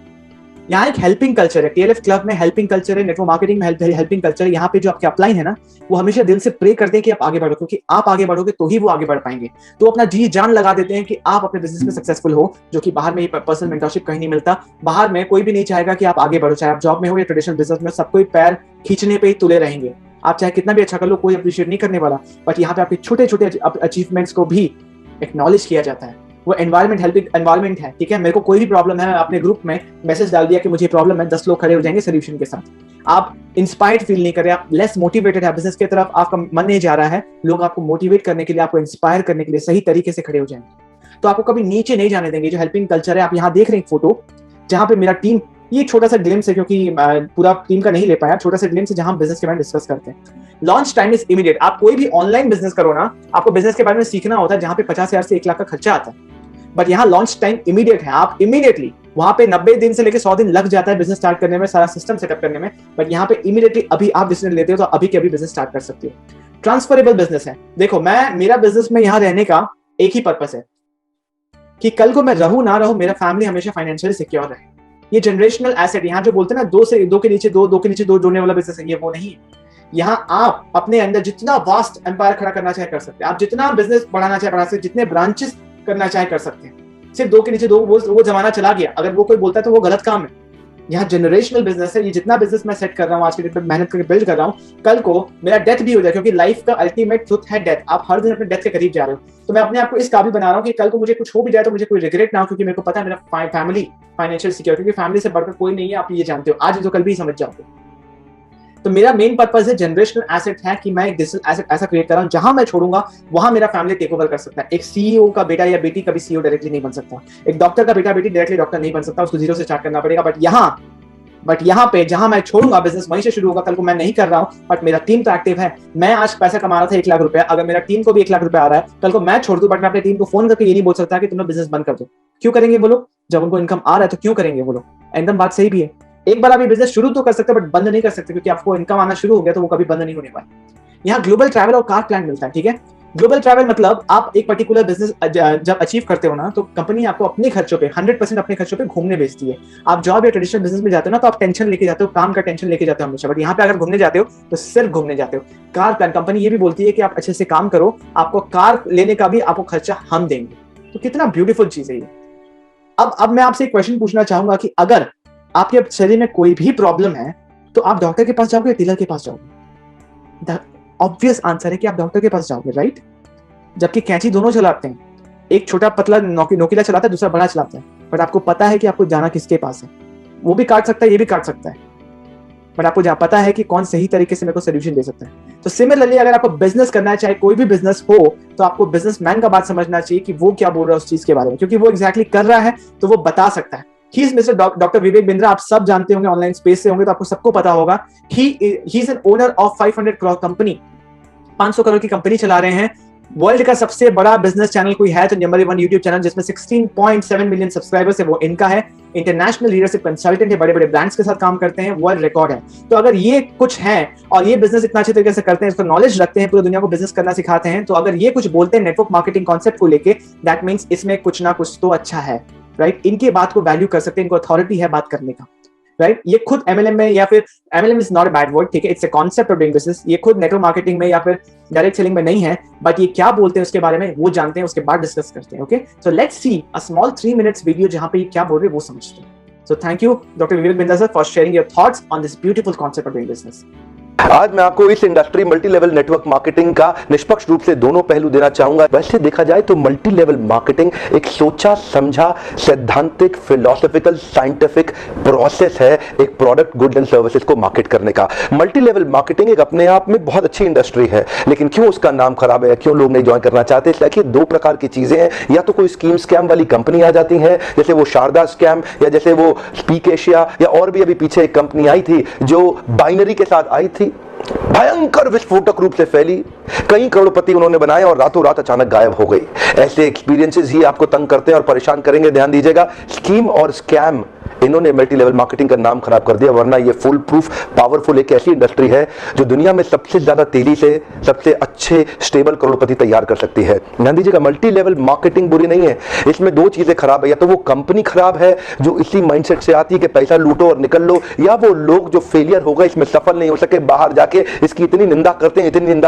यहाँ एक हेल्पिंग कल्चर है, TLF क्लब में हेल्पिंग कल्चर है, नेटवर्क मार्केटिंग में हेल्पिंग कल्चर है। यहाँ पे जो आपके अपलाइन है ना, वो हमेशा दिल से प्रे करते हैं कि आप आगे बढ़ो, क्योंकि आप आगे बढ़ोगे तो ही वो आगे बढ़ पाएंगे। तो अपना जी जान लगा देते हैं कि आप अपने बिजनेस में सक्सेसफुल हो, जो कि बाहर में पर्सनल मेंटरशिप कहीं नहीं मिलता। बाहर में कोई भी नहीं चाहेगा कि आप आगे बढ़ो, चाहे आप जॉब में हो या ट्रेडिशनल बिजनेस में, सबको पैर खींचने पे ही तुले रहेंगे। आप चाहे कितना भी अच्छा कर लो, कोई अप्रिशिएट नहीं करने वाला, बट यहाँ पे आपके छोटे छोटे अचीवमेंट्स को भी एक्नॉलेज किया जाता है। वो एनवायरमेंट हेल्पिंग एनवायरमेंट है, ठीक है। मेरे को कोई भी प्रॉब्लम है, मैं अपने ग्रुप में मैसेज डाल दिया कि मुझे प्रॉब्लम है, 10 लोग खड़े हो जाएंगे सोल्यूशन के साथ। आप इंस्पायर्ड फील नहीं कर रहे, आप लेस मोटिवेटेड है, बिजनेस की तरफ आपका मन नहीं जा रहा है, लोग आपको मोटिवेट करने के लिए, आपको इंस्पायर करने के लिए सही तरीके से खड़े हो जाएंगे। तो आपको कभी नीचे नहीं जाने देंगे। जो हेल्पिंग कल्चर है, आप यहाँ देख रहे हैं एक फोटो जहां पे मेरा टीम, ये छोटा सा ग्लिम्स है क्योंकि पूरा टीम का नहीं ले पाया, छोटा सा ग्लिम्स है जहां बिजनेस के बारे में डिस्कस करते हैं। Launch time is immediate. आप कोई भी ऑनलाइन बिजनेस करो ना, आपको बिजनेस के बारे में सीखना होता है, जहां पे 50,000 से 1 लाख का खर्चा आता है, बट यहाँ लॉन्च टाइम इमीडिएट है। आप इमीडिएटली, वहां पे 90 दिन से लेकर 100 दिन लग जाता है बिजनेस स्टार्ट करने में, सारा सिस्टम सेटअप करने में, बट यहाँ पे इमीडिएटली अभी आप डिसीजन लेते हो तो अभी के अभी बिजनेस स्टार्ट कर सकते हो। ट्रांसफरेबल बिजनेस है। देखो, मेरा बिजनेस में यहाँ रहने का एक ही पर्पस है कि कल को मैं रहूं ना रहूं, मेरा फैमिली हमेशा फाइनेंशियली सिक्योर रहे। ये जनरेशनल एसेट, यहाँ जो बोलते हैं ना, दो के नीचे दो जोड़ने वाला बिजनेस है, ये वो नहीं है। यहाँ आप अपने अंदर जितना वास्ट एम्पायर खड़ा करना चाहे कर सकते हैं, आप जितना बिजनेस बढ़ाना चाहे बढ़ा सकते हैं, जितने ब्रांचेस करना चाहे कर सकते हैं। सिर्फ 2 के नीचे 2, वो जमाना चला गया। अगर वो कोई बोलता है तो वो गलत काम है। यहाँ जनरेशनल बिजनेस है। ये जितना बिजनेस मैं सेट कर रहा हूँ आज के डेट में, मेहनत करके बिल्ड कर रहा हूँ, कल को मेरा डेथ भी हो जाए, क्योंकि लाइफ का अल्टीमेट ट्रुथ है डेथ। आप हर दिन अपने डेथ के करीब जा रहे हो, तो मैं अपने आप को इस काबिल बना रहा हूँ कि कल को मुझे कुछ हो भी जाए तो मुझे कोई रिग्रेट ना हो, क्योंकि मेरे को पता है मेरा फैमिली फाइनेंशियल सिक्योर, क्योंकि फैमिली से बढ़कर कोई नहीं है, आप ये जानते हो, आज तो कल भी समझ जाओगे। तो मेरा मेन पर्पस है, जनरेशनल एसेट है कि मैं एक डिजिटल एसेट ऐसा क्रिएट कर रहा हूं जहां मैं छोड़ूंगा वहां मेरा फैमिली टेक ओवर कर सकता है। एक सीईओ का बेटा या बेटी कभी सीईओ डायरेक्टली नहीं बन सकता, एक डॉक्टर का बेटा बेटी डायरेक्टली डॉक्टर नहीं बन सकता, उसको जीरो से स्टार्ट करना पड़ेगा। बट यहाँ पे जहां मैं छोड़ूंगा बिजनेस, वहीं से शुरू होगा। कल को मैं नहीं कर रहा हूं, बट मेरा टीम तो एक्टिव है। मैं आज पैसा कमा रहा था 1 लाख रुपया, अगर मेरा टीम को भी 1 लाख रुपया आ रहा है, कल को मैं छोड़ दूं, बट मैं अपनी टीम को फोन करके ये नहीं बोल सकता कि तुमने बिजनेस बंद कर दो। क्यों करेंगे वो लोग? जब उनको इनकम आ रहा है तो क्यों करेंगे वो लोग? एकदम बात सही भी है। एक बार आप ये बिजनेस शुरू तो कर सकते हैं, बट बंद नहीं कर सकते, क्योंकि आपको इनकम आना शुरू हो गया तो वो कभी बंद नहीं होने वाला। यहाँ ग्लोबल ट्रैवल और कार प्लान मिलता है, ठीक है। ग्लोबल ट्रैवल मतलब आप एक पर्टिकुलर बिजनेस जब अचीव करते हो ना, तो कंपनी आपको अपने खर्चों पे 100% अपने खर्चों पे घूमने भेजती है। आप जॉब या ट्रेडिशनल बिजनेस में जाते हो ना, तो आप टेंशन लेके जाते हो, काम का टेंशन लेके जाते हो हमेशा, बट यहाँ पे अगर घूमने जाते हो तो सिर्फ घूमने जाते हो। कार प्लान कंपनी ये भी बोलती है कि आप अच्छे से काम करो, आपको कार लेने का भी आपको खर्चा हम देंगे। तो कितना ब्यूटीफुल चीज है ये। अब मैं आपसे एक क्वेश्चन पूछना चाहूंगा कि अगर आपके शरीर में कोई भी प्रॉब्लम है तो आप डॉक्टर के पास जाओगे या डीलर के पास जाओगे? ऑब्वियस आंसर है कि आप डॉक्टर के पास जाओगे, राइट। जबकि कैंची दोनों चलाते हैं, एक छोटा पतला नोकीला चलाता है, दूसरा बड़ा चलाता है, बट आपको पता है कि आपको जाना किसके पास है। वो भी काट सकता है, ये भी काट सकता है, बट आपको जहां पता है कि कौन सही तरीके से मेरे को सोल्यूशन दे सकता है। तो सिमिलरली अगर आपको बिजनेस करना है, चाहे कोई भी बिजनेस हो, तो आपको बिजनेसमैन का बात समझना चाहिए कि वो क्या बोल रहा है उस चीज के बारे में, क्योंकि वो एग्जैक्टली कर रहा है तो वो बता सकता है। He is mister doctor Vivek Bindra. आप सब जानते होंगे, ऑनलाइन स्पेस से होंगे तो आपको सबको पता होगा। He is an owner of 500 crore company, 500 crore की कंपनी चला रहे हैं। वर्ल्ड का सबसे बड़ा बिजनेस चैनल कोई है तो नंबर 1 यूट्यूब चैनल जिसमें 16.7 मिलियन सब्सक्राइबर्स है, वो इनका है। इंटरनेशनल लीडरशिप कंसल्टेंट है, बड़े बड़े ब्रांड्स के साथ काम करते हैं, वर्ल्ड रिकॉर्ड है। तो अगर ये कुछ है और ये बिजनेस इतना अच्छे तरीके से करते हैं, इसको नॉलेज रखते हैं, पूरी दुनिया को बिजनेस करना सिखाते हैं, तो अगर ये कुछ बोलते हैं नेटवर्क मार्केटिंग कॉन्सेप्ट को लेके, दैट मीन्स इसमें कुछ ना कुछ तो अच्छा है, राइट। इनकी बात को वैल्यू कर सकते हैं, इनको अथॉरिटी है बात करने का, राइट। ये खुद एमएलएम में, या फिर MLM is not a bad word, ठीक है, it's a concept of doing business. ये खुद नेटवर्क मार्केटिंग में या फिर डायरेक्ट सेलिंग में नहीं है, बट ये क्या बोलते हैं उसके बारे में वो जानते हैं, उसके बाद डिस्कस करते हैं। Okay, so let's see a small 3 minutes video जहां पे ये क्या बोल रहे हैं वो समझते हैं। सो thank you doctor Vivek Bindra sir for sharing your thoughts on this beautiful concept of doing business. आज मैं आपको इस industry multi level network marketing का निष्पक्ष रूप से दोनों पहलू देना चाहूंगा। वैसे देखा जाए तो मल्टी लेवल मार्केटिंग एक सोचा समझा सैद्धांतिक फिलोसॉफिकल साइंटिफिक प्रोसेस है एक प्रोडक्ट गुड एंड सर्विसेज को मार्केट करने का। मल्टी लेवल मार्केटिंग एक अपने आप में बहुत अच्छी इंडस्ट्री है, लेकिन क्यों उसका नाम खराब है, क्यों लोग नहीं ज्वाइन करना चाहते? इसलिए दो प्रकार की चीजें हैं, या तो कोई स्कीम स्कैम वाली कंपनी आ जाती है, जैसे वो शारदा स्कैम या जैसे वो स्पीक एशिया, या और भी अभी पीछे एक कंपनी आई थी जो बाइनरी के साथ आई थी, भयंकर विस्फोटक रूप से फैली, कई करोड़पति उन्होंने बनाए और रातों रात अचानक गायब हो गई। ऐसे एक्सपीरियंसेस ही आपको तंग करते हैं और परेशान करेंगे। ध्यान दीजिएगा, स्कीम और स्कैम इन्होंने मल्टी लेवल मार्केटिंग का नाम खराब कर दिया, वरना ये फुल प्रूफ पावरफुल एक ऐसी इंडस्ट्री है जो दुनिया में सबसे ज्यादा तेजी से सबसे अच्छे स्टेबल करोड़पति तैयार कर सकती है। ध्यान दीजिएगा, मल्टी लेवल मार्केटिंग बुरी नहीं है, इसमें दो चीजें खराब है, या तो वो कंपनी खराब है जो इसी माइंडसेट से आती है कि पैसा लूटो और निकल लो, या वो लोग जो फेलियर हो गए, इसमें सफल नहीं हो सके, बाहर जाके इसकी इतनी निंदा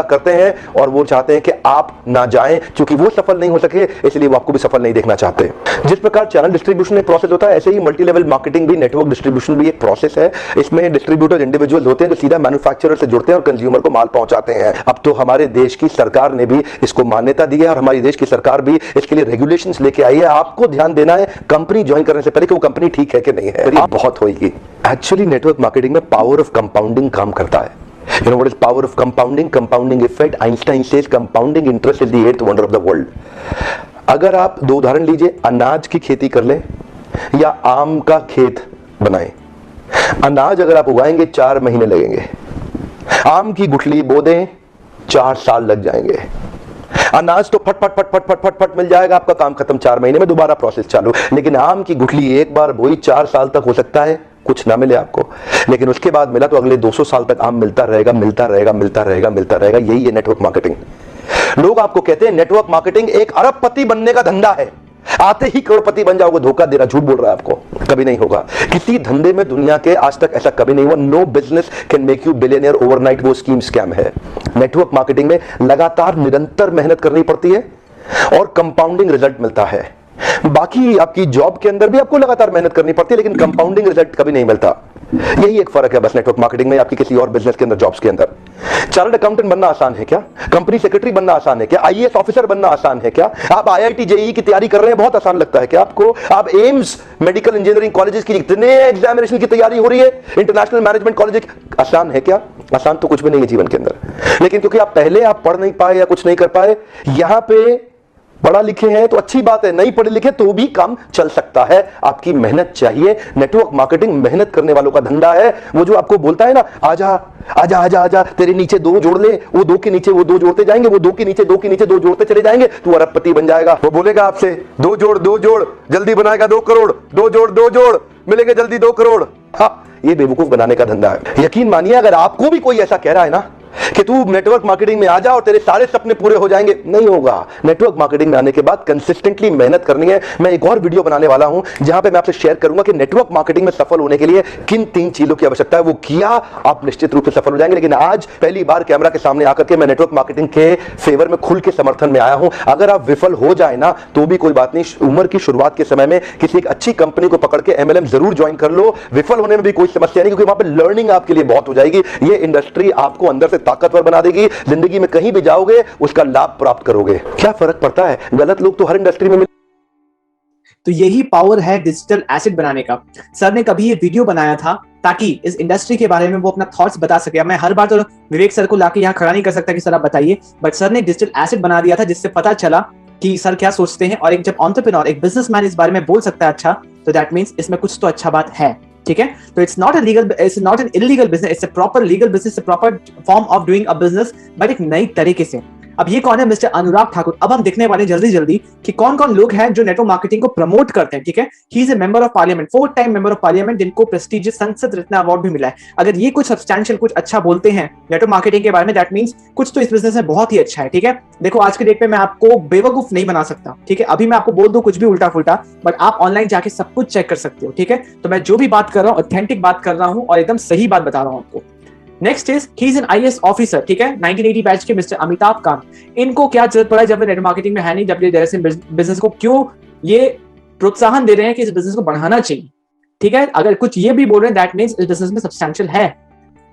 करते हैं और वो चाहते हैं कि आप ना जाएं, क्योंकि वो सफल नहीं हो सके इसलिए वो आपको भी सफल नहीं देखना चाहते। जिस प्रकार चैनल डिस्ट्रीब्यूशन एक प्रोसेस होता है, ऐसे ही मल्टी लेवल मार्केटिंग भी, नेटवर्क डिस्ट्रीब्यूशन भी एक प्रोसेस है। इसमें डिस्ट्रीब्यूटर इंडिविजुअल होते हैं जो सीधा मैन्युफैक्चरर से जुड़ते हैं और कंज्यूमर को माल पहुंचाते हैं। अब तो हमारे देश की सरकार ने भी इसको मान्यता दी है और हमारी देश की सरकार भी इसके लिए रेगुलेशंस लेके आई है। आपको ध्यान देना है कंपनी ज्वाइन करने से पहले कि वो कंपनी ठीक है कि नहीं है, बहुत होगी। एक्चुअली नेटवर्क मार्केटिंग में पावर ऑफ कंपाउंडिंग काम करता है। You know what is power of compounding? Compounding effect. Einstein says compounding interest is the eighth wonder of the world. अगर आप दो उदाहरण लीजिए, अनाज की खेती कर लें या आम का खेत बनाएं। अनाज अगर आप उगाएंगे 4 महीने लगेंगे, आम की गुठली बो दें 4 साल लग जाएंगे। अनाज तो फट फट फट फट फट फट फट मिल जाएगा, आपका काम खत्म, 4 महीने में दोबारा प्रोसेस चालू। लेकिन आम की गुठली एक बार बोई 4 साल तक हो सकता है कुछ ना मिले आपको, लेकिन उसके बाद मिला तो अगले 200 साल तक आम मिलता रहेगा, मिलता रहेगा, मिलता रहेगा, मिलता रहेगा। यही है नेटवर्क मार्केटिंग। लोग आपको कहते हैं नेटवर्क मार्केटिंग एक अरबपति बनने का धंधा है, आते ही करोड़पति बन जाओगे। धोखा दे रहा, झूठ बोल रहा है आपको, कभी नहीं होगा। किसी धंधे में दुनिया के आज तक ऐसा कभी नहीं हुआ। No business can make you billionaire overnight, वो स्कीम स्कैम है। नेटवर्क मार्केटिंग में लगातार निरंतर मेहनत करनी पड़ती है और कंपाउंडिंग रिजल्ट मिलता है। बाकी आपकी जॉब के अंदर भी आपको लगातार मेहनत करनी पड़ती है, लेकिन कंपाउंडिंग रिजल्ट कभी नहीं मिलता। यही एक फर्क है बस नेटवर्क मार्केटिंग में आपकी किसी और बिजनेस के अंदर, जॉब्स के अंदर। चार्टर्ड अकाउंटेंट बनना आसान है क्या? कंपनी सेक्रेटरी बनना आसान है क्या? आईएएस ऑफिसर बनना आसान है क्या? आप आईआईटी जेईई की तैयारी कर रहे हैं, बहुत आसान लगता है क्या आपको? आप एम्स मेडिकल इंजीनियरिंग कॉलेजेस की इतने एग्जामिनेशन की तैयारी हो रही है, इंटरनेशनल मैनेजमेंट कॉलेज, आसान है क्या? आसान तो कुछ भी नहीं है जीवन के अंदर। लेकिन क्योंकि आप पहले आप पढ़ नहीं पाए या कुछ नहीं कर पाए, यहां पे पढ़ा लिखे हैं तो अच्छी बात है, नहीं पढ़े लिखे तो भी काम चल सकता है। आपकी मेहनत चाहिए। नेटवर्क मार्केटिंग मेहनत करने वालों का धंधा है। वो जो आपको बोलता है ना, आजा आजा आजा आजा, तेरे नीचे 2 जोड़ ले, वो 2 के नीचे वो 2 जोड़ते जाएंगे, वो 2 के नीचे 2 के नीचे 2 जोड़ते चले जाएंगे, तू अरबपति बन जाएगा। वो बोलेगा आपसे 2 जोड़ जल्दी बनाएगा 2 करोड़, 2 जोड़ मिलेंगे जल्दी 2 करोड़। हाँ, ये बेवकूफ बनाने का धंधा है। यकीन मानिए, अगर आपको भी कोई ऐसा कह रहा है ना कि तू नेटवर्क मार्केटिंग में आ जा और तेरे सारे सपने पूरे हो जाएंगे, नहीं होगा। नेटवर्क मार्केटिंग में आने के बाद कंसिस्टेंटली मेहनत करनी है। मैं एक और वीडियो बनाने वाला हूं जहां पे मैं आपसे शेयर करूंगा कि नेटवर्क मार्केटिंग में सफल होने के लिए किन 3 चीजों की आवश्यकता है। वो किया, आप निश्चित रूप से सफल हो जाएंगे। लेकिन आज पहली बार कैमरा के सामने आकर के मैं नेटवर्क मार्केटिंग के फेवर में खुल के समर्थन में आया हूं। अगर आप विफल हो जाए ना तो भी कोई बात नहीं, उम्र की शुरुआत के समय में किसी एक अच्छी कंपनी को पकड़ के एमएलएम जरूर ज्वाइन कर लो। विफल होने में भी कोई समस्या नहीं, क्योंकि वहां पर लर्निंग आपके लिए बहुत हो जाएगी। ये इंडस्ट्री आपको अंदर से ताकतवर बना देगी। जिंदगी में कहीं भी जाओगे उसका लाभ प्राप्त करोगे। क्या फर्क पड़ता है, गलत लोग तो हर इंडस्ट्री में तो यही पावर है डिजिटल एसेट बनाने का। सर ने कभी ये वीडियो बनाया था ताकि इस इंडस्ट्री के बारे में वो अपना थॉट्स बता सके। मैं हर बार तो विवेक सर को लाके यहाँ खड़ा नहीं कर सकता कि सर आप बताइए, बट सर ने डिजिटल एसेट बना दिया था जिससे पता चला कि सर क्या सोचते हैं। और एक जब एंटरप्रेन्योर, एक बिजनेसमैन इस बारे में बोल सकता है अच्छा, तो दैट मीन्स इसमें कुछ तो अच्छा बात है, ठीक है। तो it's not an illegal business, it's a proper legal business, a proper form of doing a business, but एक नई तरीके से। अब ये कौन है? मिस्टर अनुराग ठाकुर। अब हम देखने वाले जल्दी जल्दी कि कौन कौन लोग हैं जो नेटवर्क मार्केटिंग को प्रमोट करते हैं, ठीक है। He is a member of parliament, 4 time member of parliament, जिनको प्रेस्टिजियस संसद रत्न अवार्ड भी मिला है। अगर ये कुछ सब्सटैंशियल कुछ अच्छा बोलते हैं नेटवर्क मार्केटिंग के बारे में, दैट मींस कुछ तो इस बिजनेस में बहुत ही अच्छा है, ठीक है। देखो आज के डेट पे मैं आपको बेवकूफ नहीं बना सकता, ठीक है। अभी मैं आपको बोल दूं कुछ भी उल्टा फुल्टा, बट आप ऑनलाइन जाके सब कुछ चेक कर सकते हो, ठीक है। तो मैं जो भी बात कर रहा हूं ऑथेंटिक बात कर रहा हूं और एकदम सही बात बता रहा हूं आपको। Next is he is an IAS officer, ठीक है, 1980 बैच के मिस्टर अमिताभ कांत। इनको क्या जरूरत पड़ा जब नेटवर्क मार्केटिंग में है नहीं, जब ये जैसे बिजनेस को क्यों ये प्रोत्साहन दे रहे हैं कि इस बिजनेस को बढ़ाना चाहिए, ठीक है। अगर कुछ ये भी बोल रहे हैं दैट मींस इस बिजनेस में सब्सटैंशियल है।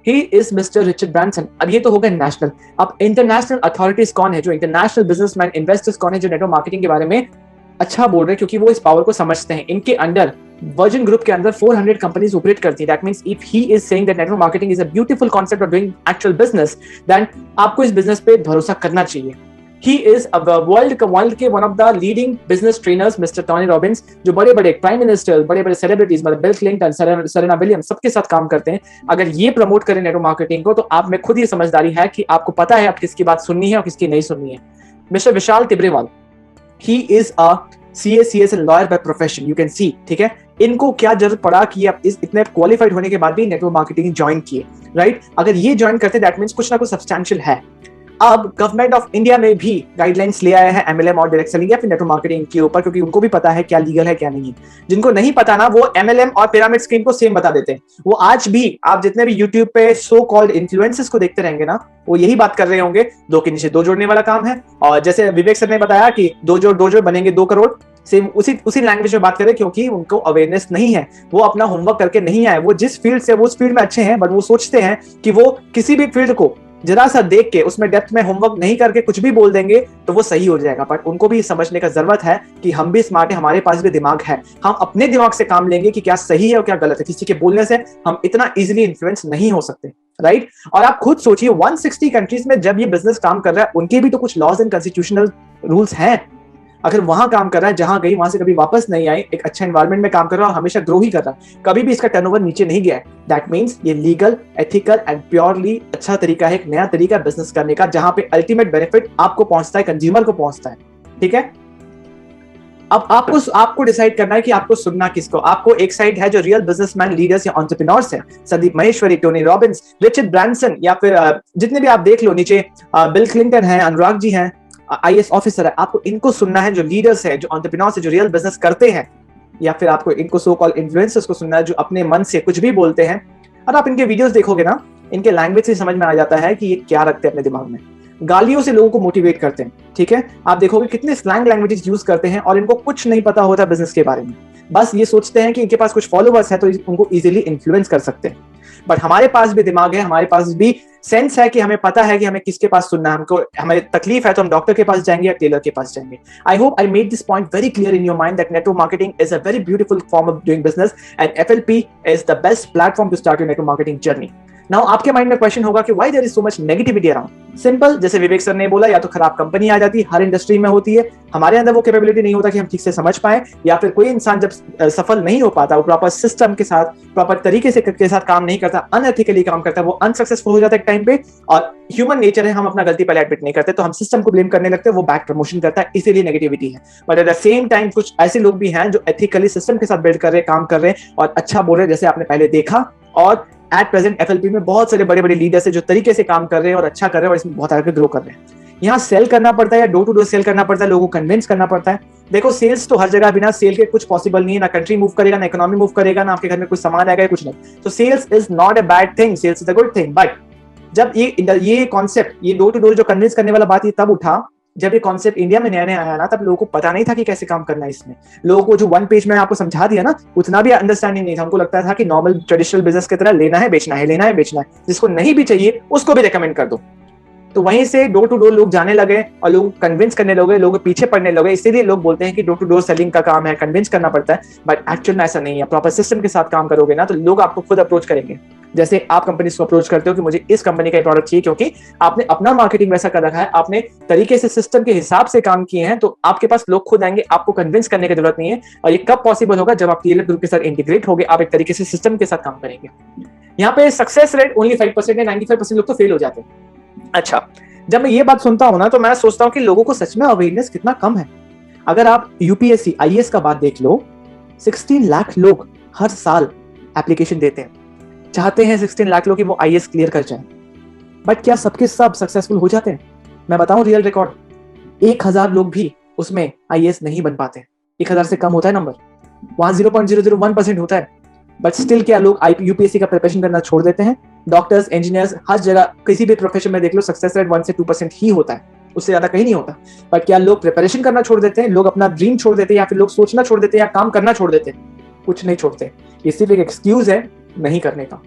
He is mister Richard Branson. अब ये तो हो गया नेशनल। अब इंटरनेशनल अथॉरिटीज कौन है, जो इंटरनेशनल बिजनेसमैन इन्वेस्टर्स कौन है जो नेटवर्क मार्केटिंग के बारे में अच्छा बोल रहे हैं, क्योंकि वो इस पावर को समझते हैं। इनके अंडर वर्जिन ग्रुप के अंदर 400 कंपनीज ऑपरेट करती है। That means if he is saying that network marketing is a beautiful concept of doing actual business, then आपको इस बिजनेस पे भरोसा करना चाहिए। ही इज वर्ल्ड के one of the leading business trainers mister Tony Robbins, जो बड़े बड़े प्राइम मिनिस्टर, बड़े बड़े सेलिब्रिटीज मतलब बिल क्लिंटन, सेरेना विलियम्स सबके साथ काम करते हैं। अगर ये प्रमोट करें नेटवर्क मार्केटिंग को, तो आप में खुद ये समझदारी है कि आपको पता है आप किसकी बात सुननी है और किसकी नहीं सुननी है। Mister Vishal Tibrewal, he is a CA lawyer by profession, you can see, ठीक है। इनको क्या जरूरत पड़ा कि आप इस इतने क्वालिफाइड होने के बाद भी नेटवर्क मार्केटिंग ज्वाइन किए, राइट। अगर ये ज्वाइन करते दैट मींस कुछ ना कुछ सब्सटैंशियल है। अब गवर्नमेंट ऑफ इंडिया में भी गाइडलाइंस ले आया है MLM और डायरेक्ट सेलिंग या फिर नेटवर्क मार्केटिंग के ऊपर, क्योंकि उनको भी पता है क्या लीगल है क्या नहीं है। जिनको नहीं पता ना, वो MLM और पिरामिड स्कीम को सेम बता देते हैं। वो आज भी आप जितने भी यूट्यूब पे सो कॉल्ड इन्फ्लुएंसर्स को देखते रहेंगे ना, वो यही बात कर रहे होंगे, 2 के नीचे 2 जोड़ने वाला काम है। और जैसे विवेक सर ने बताया कि 2 जोड़ बनेंगे 2 करोड़, सेम उसी लैंग्वेज में बात करें, क्योंकि उनको अवेयरनेस नहीं है। वो अपना होमवर्क करके नहीं आए। वो जिस फील्ड से वो उस फील्ड में अच्छे हैं, बट वो सोचते हैं कि वो किसी भी फील्ड को जरा सा देख के उसमें डेप्थ में होमवर्क नहीं करके कुछ भी बोल देंगे तो वो सही हो जाएगा। बट उनको भी समझने का जरूरत है कि हम भी स्मार्ट है, हमारे पास भी दिमाग है। हम अपने दिमाग से काम लेंगे कि क्या सही है और क्या गलत है। किसी के बोलने से हम इतना इजीली इन्फ्लुएंस नहीं हो सकते, राइट। और आप खुद सोचिए 160 कंट्रीज में जब ये बिजनेस काम कर रहा है, उनके भी तो कुछ लॉज एंड कॉन्स्टिट्यूशनल रूल्स हैं। अगर वहां काम कर रहा है, जहां गई वहां से कभी वापस नहीं आई, एक अच्छा एनवायरनमेंट में काम कर रहा है और हमेशा ग्रो ही कर रहा है, कभी भी इसका टर्नओवर नीचे नहीं गया है, दैट मींस ये लीगल, एथिकल एंड प्योरली अच्छा तरीका है, एक नया तरीका बिजनेस करने का, जहां पे अल्टीमेट बेनिफिट आपको पहुंचता है, कंज्यूमर को पहुंचता है, ठीक है। अब आपको डिसाइड करना है कि आपको सुनना किसको। आपको एक साइड है जो रियल बिजनेसमैन, लीडर्स या एंटरप्रेन्योर्स हैं, Sandeep Maheshwari, Tony Robbins, Richard Branson, या फिर जितने भी आप देख लो नीचे, बिल क्लिंटन है, अनुराग जी हैं, IAS ऑफिसर है। आपको इनको सुनना है जो लीडर्स है, जो एंटरप्रेन्योर्स है, जो रियल बिजनेस करते हैं। या फिर आपको इनको सो कॉल्ड इन्फ्लुएंसर्स को सुनना है जो अपने मन से कुछ भी बोलते हैं। और आप इनके वीडियोस देखोगे ना, इनके लैंग्वेज से समझ में आ जाता है कि ये क्या रखते हैं अपने दिमाग में। गालियों से लोगों को मोटिवेट करते हैं, ठीक है। आप देखोगे कितने स्लैंग लैंग्वेजेस यूज करते हैं और इनको कुछ नहीं पता होता बिजनेस के बारे में। बस ये सोचते हैं कि इनके पास कुछ फॉलोवर्स है तो उनको इजीली इन्फ्लुएंस कर सकते हैं। बट हमारे पास भी दिमाग है, हमारे पास भी सेंस है कि हमें पता है कि हमें किसके पास सुनना है। हमको हमें तकलीफ है तो हम डॉक्टर के पास जाएंगे या टेलर के पास जाएंगे। I hope I made this point very clear in your mind that network marketing is a very beautiful form of doing business and FLP is the best platform to start your network marketing journey. Now आपके mind में question होगा कि why there is so much negativity around. Simple, जैसे Vivek sir ने बोला, या तो खराब कंपनी आ जाती, हर इंडस्ट्री में होती है। हमारे अंदर वो कैपेबिलिटी नहीं होता कि हम ठीक से समझ पाए, या फिर कोई इंसान जब सफल नहीं हो पाता, वो प्रॉपर सिस्टम के साथ, प्रॉपर तरीके से के साथ काम नहीं करता, अनएथिकली काम करता है, वो अनसक्सेसफुल हो जाता है एक टाइम पे। और ह्यूमन नेचर है, हम अपना गलती पहले एडमिट नहीं करते, तो हम सिस्टम को ब्लेम करने लगते हैं, वो बैक प्रमोशन करता है, इसीलिए नेगेटिविटी है। But at the same time कुछ ऐसे लोग भी हैं जो एथिकली सिस्टम के साथ बिल्ड कर रहे हैं, काम कर रहे हैं और अच्छा बोल रहे हैं, जैसे आपने पहले देखा। और एट प्रेजेंट FLP में बहुत सारे बड़े बड़े लीडर्स हैं जो तरीके से काम कर रहे हैं और अच्छा कर रहे हैं और इसमें बहुत आगे ग्रो कर रहे हैं। यहाँ सेल करना पड़ता है या डोर टू डोर सेल करना पड़ता है, लोगों को कन्विंस करना पड़ता है। देखो सेल्स तो हर जगह, बिना सेल के कुछ पॉसिबल नहीं है। ना कंट्री मूव करेगा, ना इकोनॉमी मूव करेगा, ना आपके घर में कुछ सामान आएगा, कुछ नहीं। तो sales is not a bad thing, sales is a good thing. But जब ये कॉन्सेप्ट, ये डोर टू डोर जो कन्विंस करने वाला बात, ये तब उठा जब ये कॉन्सेप्ट इंडिया में नया नया आया ना, तब लोगों को पता नहीं था कि कैसे काम करना है इसमें। लोगों को जो 1 पेज में आपको समझा दिया ना, उतना भी अंडरस्टैंडिंग नहीं था। उनको लगता था कि नॉर्मल ट्रेडिशनल बिजनेस की तरह लेना है बेचना है, लेना है बेचना है, जिसको नहीं भी चाहिए उसको भी रेकमेंड कर दो। तो वहीं से डोर टू डोर लोग जाने लगे और लोग कन्विंस करने लगे, लोग पीछे पड़ने लगे। इसीलिए लोग बोलते हैं कि डोर टू डोर सेलिंग का काम है, कन्विंस करना पड़ता है, बट एक्चुअल में ऐसा नहीं है। प्रॉपर सिस्टम के साथ काम करोगे ना तो लोग आपको खुद अप्रोच करेंगे। जैसे आप कंपनी को अप्रोच करते हो कि मुझे इस कंपनी का प्रोडक्ट चाहिए, क्योंकि आपने अपना मार्केटिंग वैसा कर रखा है, आपने तरीके से सिस्टम के हिसाब से काम किए हैं, तो आपके पास लोग खुद आएंगे, आपको कन्विंस करने की जरूरत नहीं है। और ये कब पॉसिबल होगा? जब आप टीएलएफ ग्रुप के साथ इंटीग्रेट होगे, आप एक तरीके से सिस्टम के साथ काम करेंगे। यहाँ पे सक्सेस रेट ओनली 5% है, 95% लोग तो फेल हो जाते हैं। अच्छा, जब मैं ये बात सुनता हूं ना तो मैं सोचता हूं कि लोगों को सच में अवेयरनेस कितना कम है। अगर आप यूपीएससी आईएएस का बात देख लो, 16 लाख लोग हर साल एप्लीकेशन देते हैं, चाहते हैं 16 लाख लोग कि वो आईएएस क्लियर कर जाए, बट क्या सबके सब सक्सेसफुल हो जाते हैं? मैं बताऊं रियल रिकॉर्ड, 1000 लोग भी उसमें आईएएस नहीं बन पाते। 1000 से कम होता है नंबर, वहां 0.001% होता है। बट स्टिल क्या लोग यूपीएससी का प्रिपरेशन करना छोड़ देते हैं? डॉक्टर्स, इंजीनियर्स, हर जगह किसी भी प्रोफेशन में देख लो, सक्सेस रेट 1 से 2% ही होता है, उससे ज्यादा कहीं नहीं होता। बट क्या लोग प्रिपरेशन करना छोड़ देते हैं? लोग अपना ड्रीम छोड़ देते हैं, या फिर लोग सोचना छोड़ देते हैं, या काम करना छोड़ देते हैं? कुछ नहीं छोड़ते। ये सिर्फ एक एक्सक्यूज है नहीं करने का।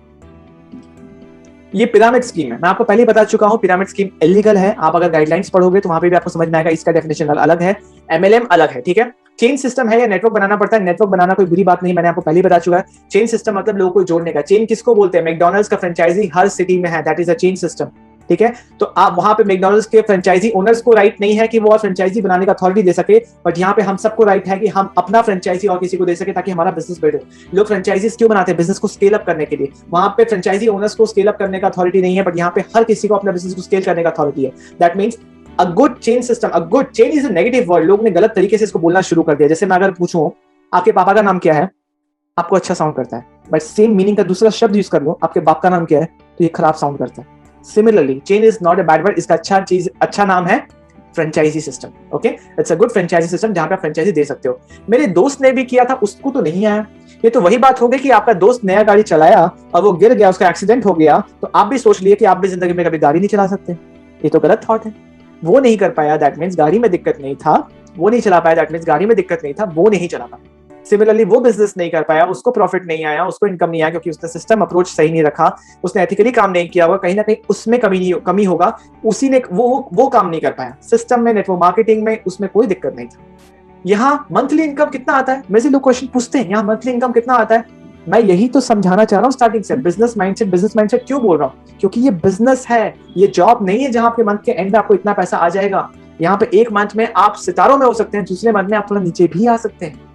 ये पिरामिड स्कीम है, मैं आपको पहले ही बता चुका हूं, पिरामिड स्कीम इलीगल है। आप अगर गाइडलाइंस पढ़ोगे तो वहां पे भी आपको समझ में आएगा, इसका डेफिनेशन अलग है, एमएलएम अलग है, ठीक है। चेन सिस्टम है या नेटवर्क बनाना पड़ता है, नेटवर्क बनाना कोई बुरी बात नहीं, मैंने आपको पहले ही बता चुका है। चेन सिस्टम मतलब लोगों को जोड़ने का। चेन किसको बोलते हैं? मैकडॉनल्ड्स का फ्रेंचाइजी हर सिटी में है, that is a chain system, ठीक है। तो आप वहां पे मैकडॉनल्ड्स के फ्रेंचाइजी ओनर्स को राइट नहीं है कि वो और फ्रेंचाइजी बनाने का अथॉरिटी दे सके, बट यहाँ पे हम सबको राइट है कि हम अपना फ्रेंचाइजी और किसी को दे सके ताकि हमारा बिजनेस बढ़े। लोग फ्रेंचाइजीज क्यों बनाते हैं? बिजनेस को स्केल अप करने के लिए। वहां पे फ्रेंचाइजी ओनर्स को स्केल अप करने का अथॉरिटी नहीं है, बट यहाँ पे हर किसी को अपना बिजनेस को स्केल करने का अथॉरिटी है। That means a good chain system, a good chain is a negative word, लोग ने गलत तरीके से इसको बोलना शुरू कर दिया। जैसे मैं अगर पूछूं आपके पापा का नाम क्या है, आपको अच्छा साउंड करता है, बट सेम मीनिंग का दूसरा शब्द यूज कर लो, आपके बाप का नाम क्या है, तो ये खराब साउंड करता है। Similarly chain is not a bad word, इसका अच्छा नाम है franchise system. Okay, it's a good franchise system जहां पे आप फ्रेंचाइजी दे सकते हो। मेरे दोस्त ने भी किया था, उसको तो नहीं आया। ये तो वही बात हो गई कि आपका दोस्त नया गाड़ी चलाया और वो गिर गया, उसका एक्सीडेंट हो गया, तो आप भी सोच लिए कि आप भी जिंदगी में कभी गाड़ी नहीं चला सकते। ये तो गलत थॉट है। वो नहीं कर पाया, दैट मीन्स गाड़ी में दिक्कत नहीं था। वो नहीं चला पाया, दैट मीन्स गाड़ी में दिक्कत नहीं था, वो नहीं चला पाया। सिमिलरली वो बिजनेस नहीं कर पाया, उसको प्रॉफिट नहीं आया, उसको इनकम नहीं आया, क्योंकि उसने सिस्टम अप्रोच सही नहीं रखा, उसने एथिकली काम नहीं किया होगा, कहीं ना कहीं उसमें कमी होगा, उसी ने वो काम नहीं कर पाया। सिस्टम में, नेटवर्क मार्केटिंग में, उसमें कोई दिक्कत नहीं था। यहाँ मंथली इनकम कितना आता है, मेरे से लोग क्वेश्चन पूछते हैं, यहाँ मंथली इनकम कितना आता है। मैं यही तो समझाना चाह रहा हूँ स्टार्टिंग से। बिजनेस माइंडसेट क्यों बोल रहा हूँ? क्योंकि ये बिजनेस है, ये जॉब नहीं है जहां पे मंथ के एंड आपको इतना पैसा आ जाएगा। यहाँ पे एक मंथ में आप सितारों में हो सकते हैं, दूसरे मंथ में आप थोड़ा नीचे भी आ सकते हैं।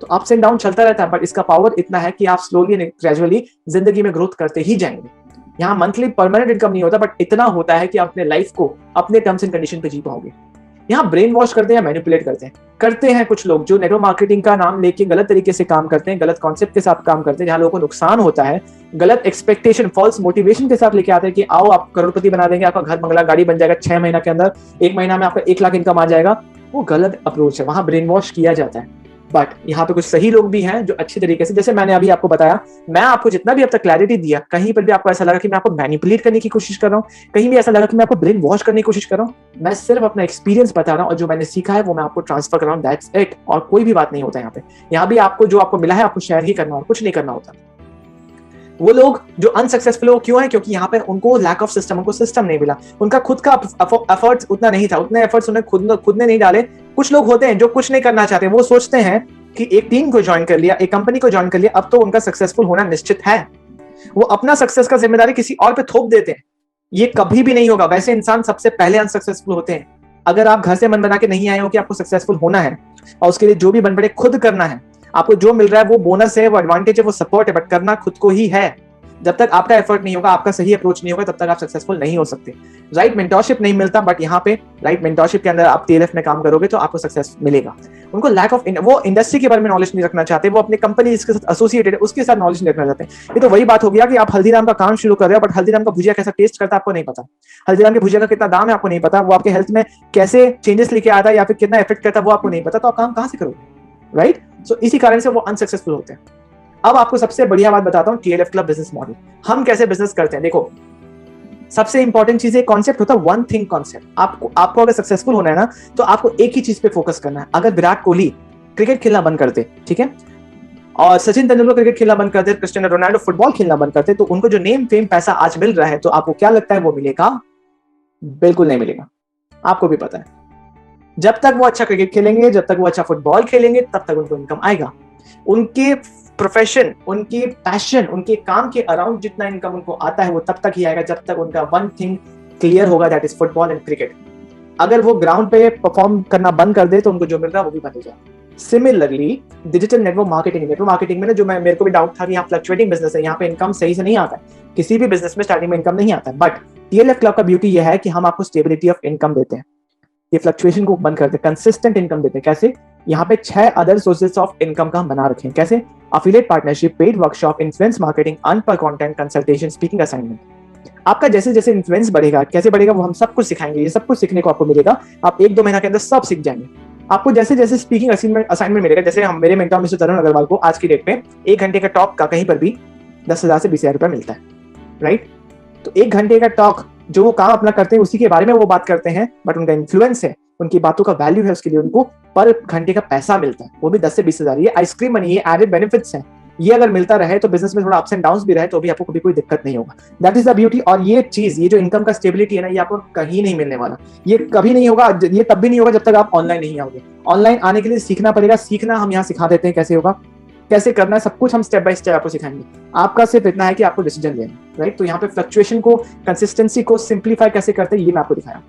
तो अप्स एंड डाउन चलता रहता है, बट इसका पावर इतना है कि आप स्लोली एंड ग्रेजुअली जिंदगी में ग्रोथ करते ही जाएंगे। यहाँ मंथली परमानेंट इनकम नहीं होता, बट इतना होता है कि आप अपने लाइफ को अपने टर्म्स एंड कंडीशन पे जी पाओगे। यहाँ ब्रेन वॉश करते हैं, मैनिपुलेट करते हैं कुछ लोग जो नेटवर्क मार्केटिंग का नाम लेके गलत तरीके से काम करते हैं, गलत कॉन्सेप्ट के साथ काम करते हैं, जहां लोगों को नुकसान होता है, गलत एक्सपेक्टेशन, फॉल्स मोटिवेशन के साथ लेके आते हैं कि आओ आप करोड़पति बना देंगे, आपका घर बंगला गाड़ी बन जाएगा 6 महीना के अंदर, 1 महीना में आपका 1 लाख इनकम आ जाएगा। वो गलत अप्रोच है, वहां ब्रेन वॉश किया जाता है। बट यहाँ पे कुछ सही लोग भी हैं जो अच्छी तरीके से, जैसे मैंने अभी आपको बताया, मैं आपको जितना भी अब तक क्लैरिटी दिया, कहीं पर भी आपको ऐसा लगा कि मैं आपको मैनिपुलेट करने की कोशिश कर रहा हूँ, कहीं भी ऐसा लगा कि मैं आपको ब्रेन वॉश करने की कोशिश कर रहा हूँ, मैं सिर्फ अपना एक्सपीरियंस बता रहा हूँ और जो मैंने सीखा है वो मैं आपको ट्रांसफर कर रहा हूँ, दैट्स इट। और कोई भी बात नहीं होता यहाँ पे। यहाँ भी आपको जो आपको मिला है आपको शेयर ही करना, और कुछ नहीं करना होता। वो लोग जो अनसक्सेसफुल हो क्यों है? क्योंकि यहाँ पे उनको लैक ऑफ सिस्टम, उनको सिस्टम नहीं मिला, उनका खुद का एफर्ट्स उतना नहीं था, उतने एफर्ट्स उन्हें खुद ने नहीं डाले। कुछ लोग होते हैं जो कुछ नहीं करना चाहते, वो सोचते हैं कि एक टीम को ज्वाइन कर लिया, एक कंपनी को ज्वाइन कर लिया, अब तो उनका सक्सेसफुल होना निश्चित है। वो अपना सक्सेस का जिम्मेदारी किसी और पे थोप देते हैं। ये कभी भी नहीं होगा। वैसे इंसान सबसे पहले अनसक्सेसफुल होते हैं। अगर आप घर से मन बना के नहीं आए हो कि आपको सक्सेसफुल होना है और उसके लिए जो भी बन पड़े खुद करना है, आपको जो मिल रहा है वो बोनस है, वो एडवांटेज है, वो सपोर्ट है, बट करना खुद को ही है। जब तक आपका एफर्ट नहीं होगा, आपका सही अप्रोच नहीं होगा, तब तक आप सक्सेसफुल नहीं हो सकते। राइट मेंटरशिप नहीं मिलता, बट यहाँ पे राइट मेंटरशिप के अंदर आप टीएलएफ में काम करोगे तो आपको सक्सेस मिलेगा। उनको लैक ऑफ, वो इंडस्ट्री के बारे में नॉलेज नहीं रखना चाहते, वो अपनी कंपनी जिसके साथ एसोसिएटेड है उसके साथ नॉलेज नहीं रखना चाहते। ये तो वही बात हो गया कि आप हल्दीराम का काम शुरू कर रहे हो, बट हल्दीराम का भुजिया कैसा टेस्ट करता है आपको नहीं पता, हल्दीराम की भुजिया का कितना दाम है आपको नहीं पता, वो आपके हेल्थ में कैसे चेंजेस लेके आता है या फिर कितना इफेक्ट करता है वो आपको नहीं पता, तो आप काम कहां से करोगे? राइट। सो इसी कारण से वो अनसक्सेसफुल होते हैं। अब आपको सबसे बढ़िया बात बताता हूं, टीएलएफ क्लब बिजनेस मॉडल। हम कैसे बिजनेस करते हैं, देखो सबसे इंपॉर्टेंट चीज है कॉन्सेप्ट होता है वन थिंग कॉन्सेप्ट। आपको अगर सक्सेसफुल होना है ना तो आपको एक ही चीज पे फोकस करना है। अगर विराट कोहली क्रिकेट खेलना बंद करते, ठीक है, और सचिन तेंदुलकर क्रिकेट खेलना बंद करते, क्रिस्टियानो रोनाल्डो फुटबॉल खेलना बंद करते, तो उनको जो नेम फेम पैसा आज मिल रहा है, तो आपको क्या लगता है वो मिलेगा? बिल्कुल नहीं मिलेगा, आपको भी पता है। जब तक वो अच्छा क्रिकेट खेलेंगे, जब तक वो अच्छा फुटबॉल खेलेंगे, तब तक उनको इनकम आएगा। उनके प्रोफेशन, उनके पैशन, उनके काम के अराउंड जितना इनकम उनको आता है वो तब तक ही आएगा जब तक उनका वन थिंग क्लियर होगा, that is football and cricket. अगर वो ग्राउंड पे परफॉर्म करना बंद कर दे तो उनको जो मिल रहा है वो भी बंद हो जाएगा। सिमिलरली डिजिटल नेटवर्क मार्केटिंग में ना, जो मेरे को भी डाउट था कि यहाँ फ्लक्चुएटिंग बिजनेस है, यहाँ पे इनकम सही से नहीं आता है, किसी भी बिजनेस में स्टार्टिंग में इनकम नहीं आता है, बट टीएलएफ क्लब का ब्यूटी यह है कि हम आपको स्टेबिलिटी ऑफ इनकम देते हैं, ये फ्लक्चुएशन को बंद करते हैं, कंसिस्टेंट इनकम देते हैं। कैसे? यहाँ पे 6 अदर सोर्सेज ऑफ इनकम का हम बना रखे हैं। कैसे? Affiliate partnership, paid workshop, influence marketing, earn पर कंटेंट, कंसल्टेशन, स्पीकिंग असाइनमेंट। आपका जैसे जैसे इन्फ्लुएंस बढ़ेगा, कैसे बढ़ेगा वो हम सब कुछ सिखाएंगे, ये सब कुछ सीखने को आपको मिलेगा, आप 1-2 महीना के अंदर सब सीख जाएंगे। आपको जैसे जैसे स्पीकिंग असाइनमेंट मिलेगा, जैसे हम मेरे मेंटर मिस्टर तरुण अग्रवाल को आज की डेट में 1 घंटे का टॉक का कहीं पर भी 10,000 से 20,000 रुपया मिलता है, राइट? तो 1 घंटे का टॉक, जो वो काम अपना करते हैं उसी के बारे में वो बात करते हैं, बट उनका इन्फ्लुएंस है, उनकी बातों का वैल्यू है, उसके लिए उनको पर घंटे का पैसा मिलता है, वो भी 10 से 20,000। ये आइसक्रीम मनी, ये एडेड बेनिफिट्स हैं। ये अगर मिलता रहे तो बिजनेस में थोड़ा अप्स एंड डाउन्स भी रहे तो भी आपको कभी कोई दिक्कत नहीं होगा। That is the beauty. और ये चीज, ये जो इनकम का स्टेबिलिटी है ना, ये आपको कहीं नहीं मिलने वाला। ये कभी नहीं होगा, ये तब भी नहीं होगा जब तक आप ऑनलाइन नहीं आओगे। ऑनलाइन आने के लिए सीखना पड़ेगा, सीखना हम यहाँ सिखा देते हैं कैसे होगा, कैसे करना है, सब कुछ हम स्टेप बाय स्टेप आपको सिखाएंगे। आपका सिर्फ इतना है कि आपको डिसीजन लेना, राइट? तो यहाँ पे फ्लक्चुएशन को, कंसिस्टेंसी को सिंप्लीफाई कैसे करते हैं ये मैं आपको दिखाया।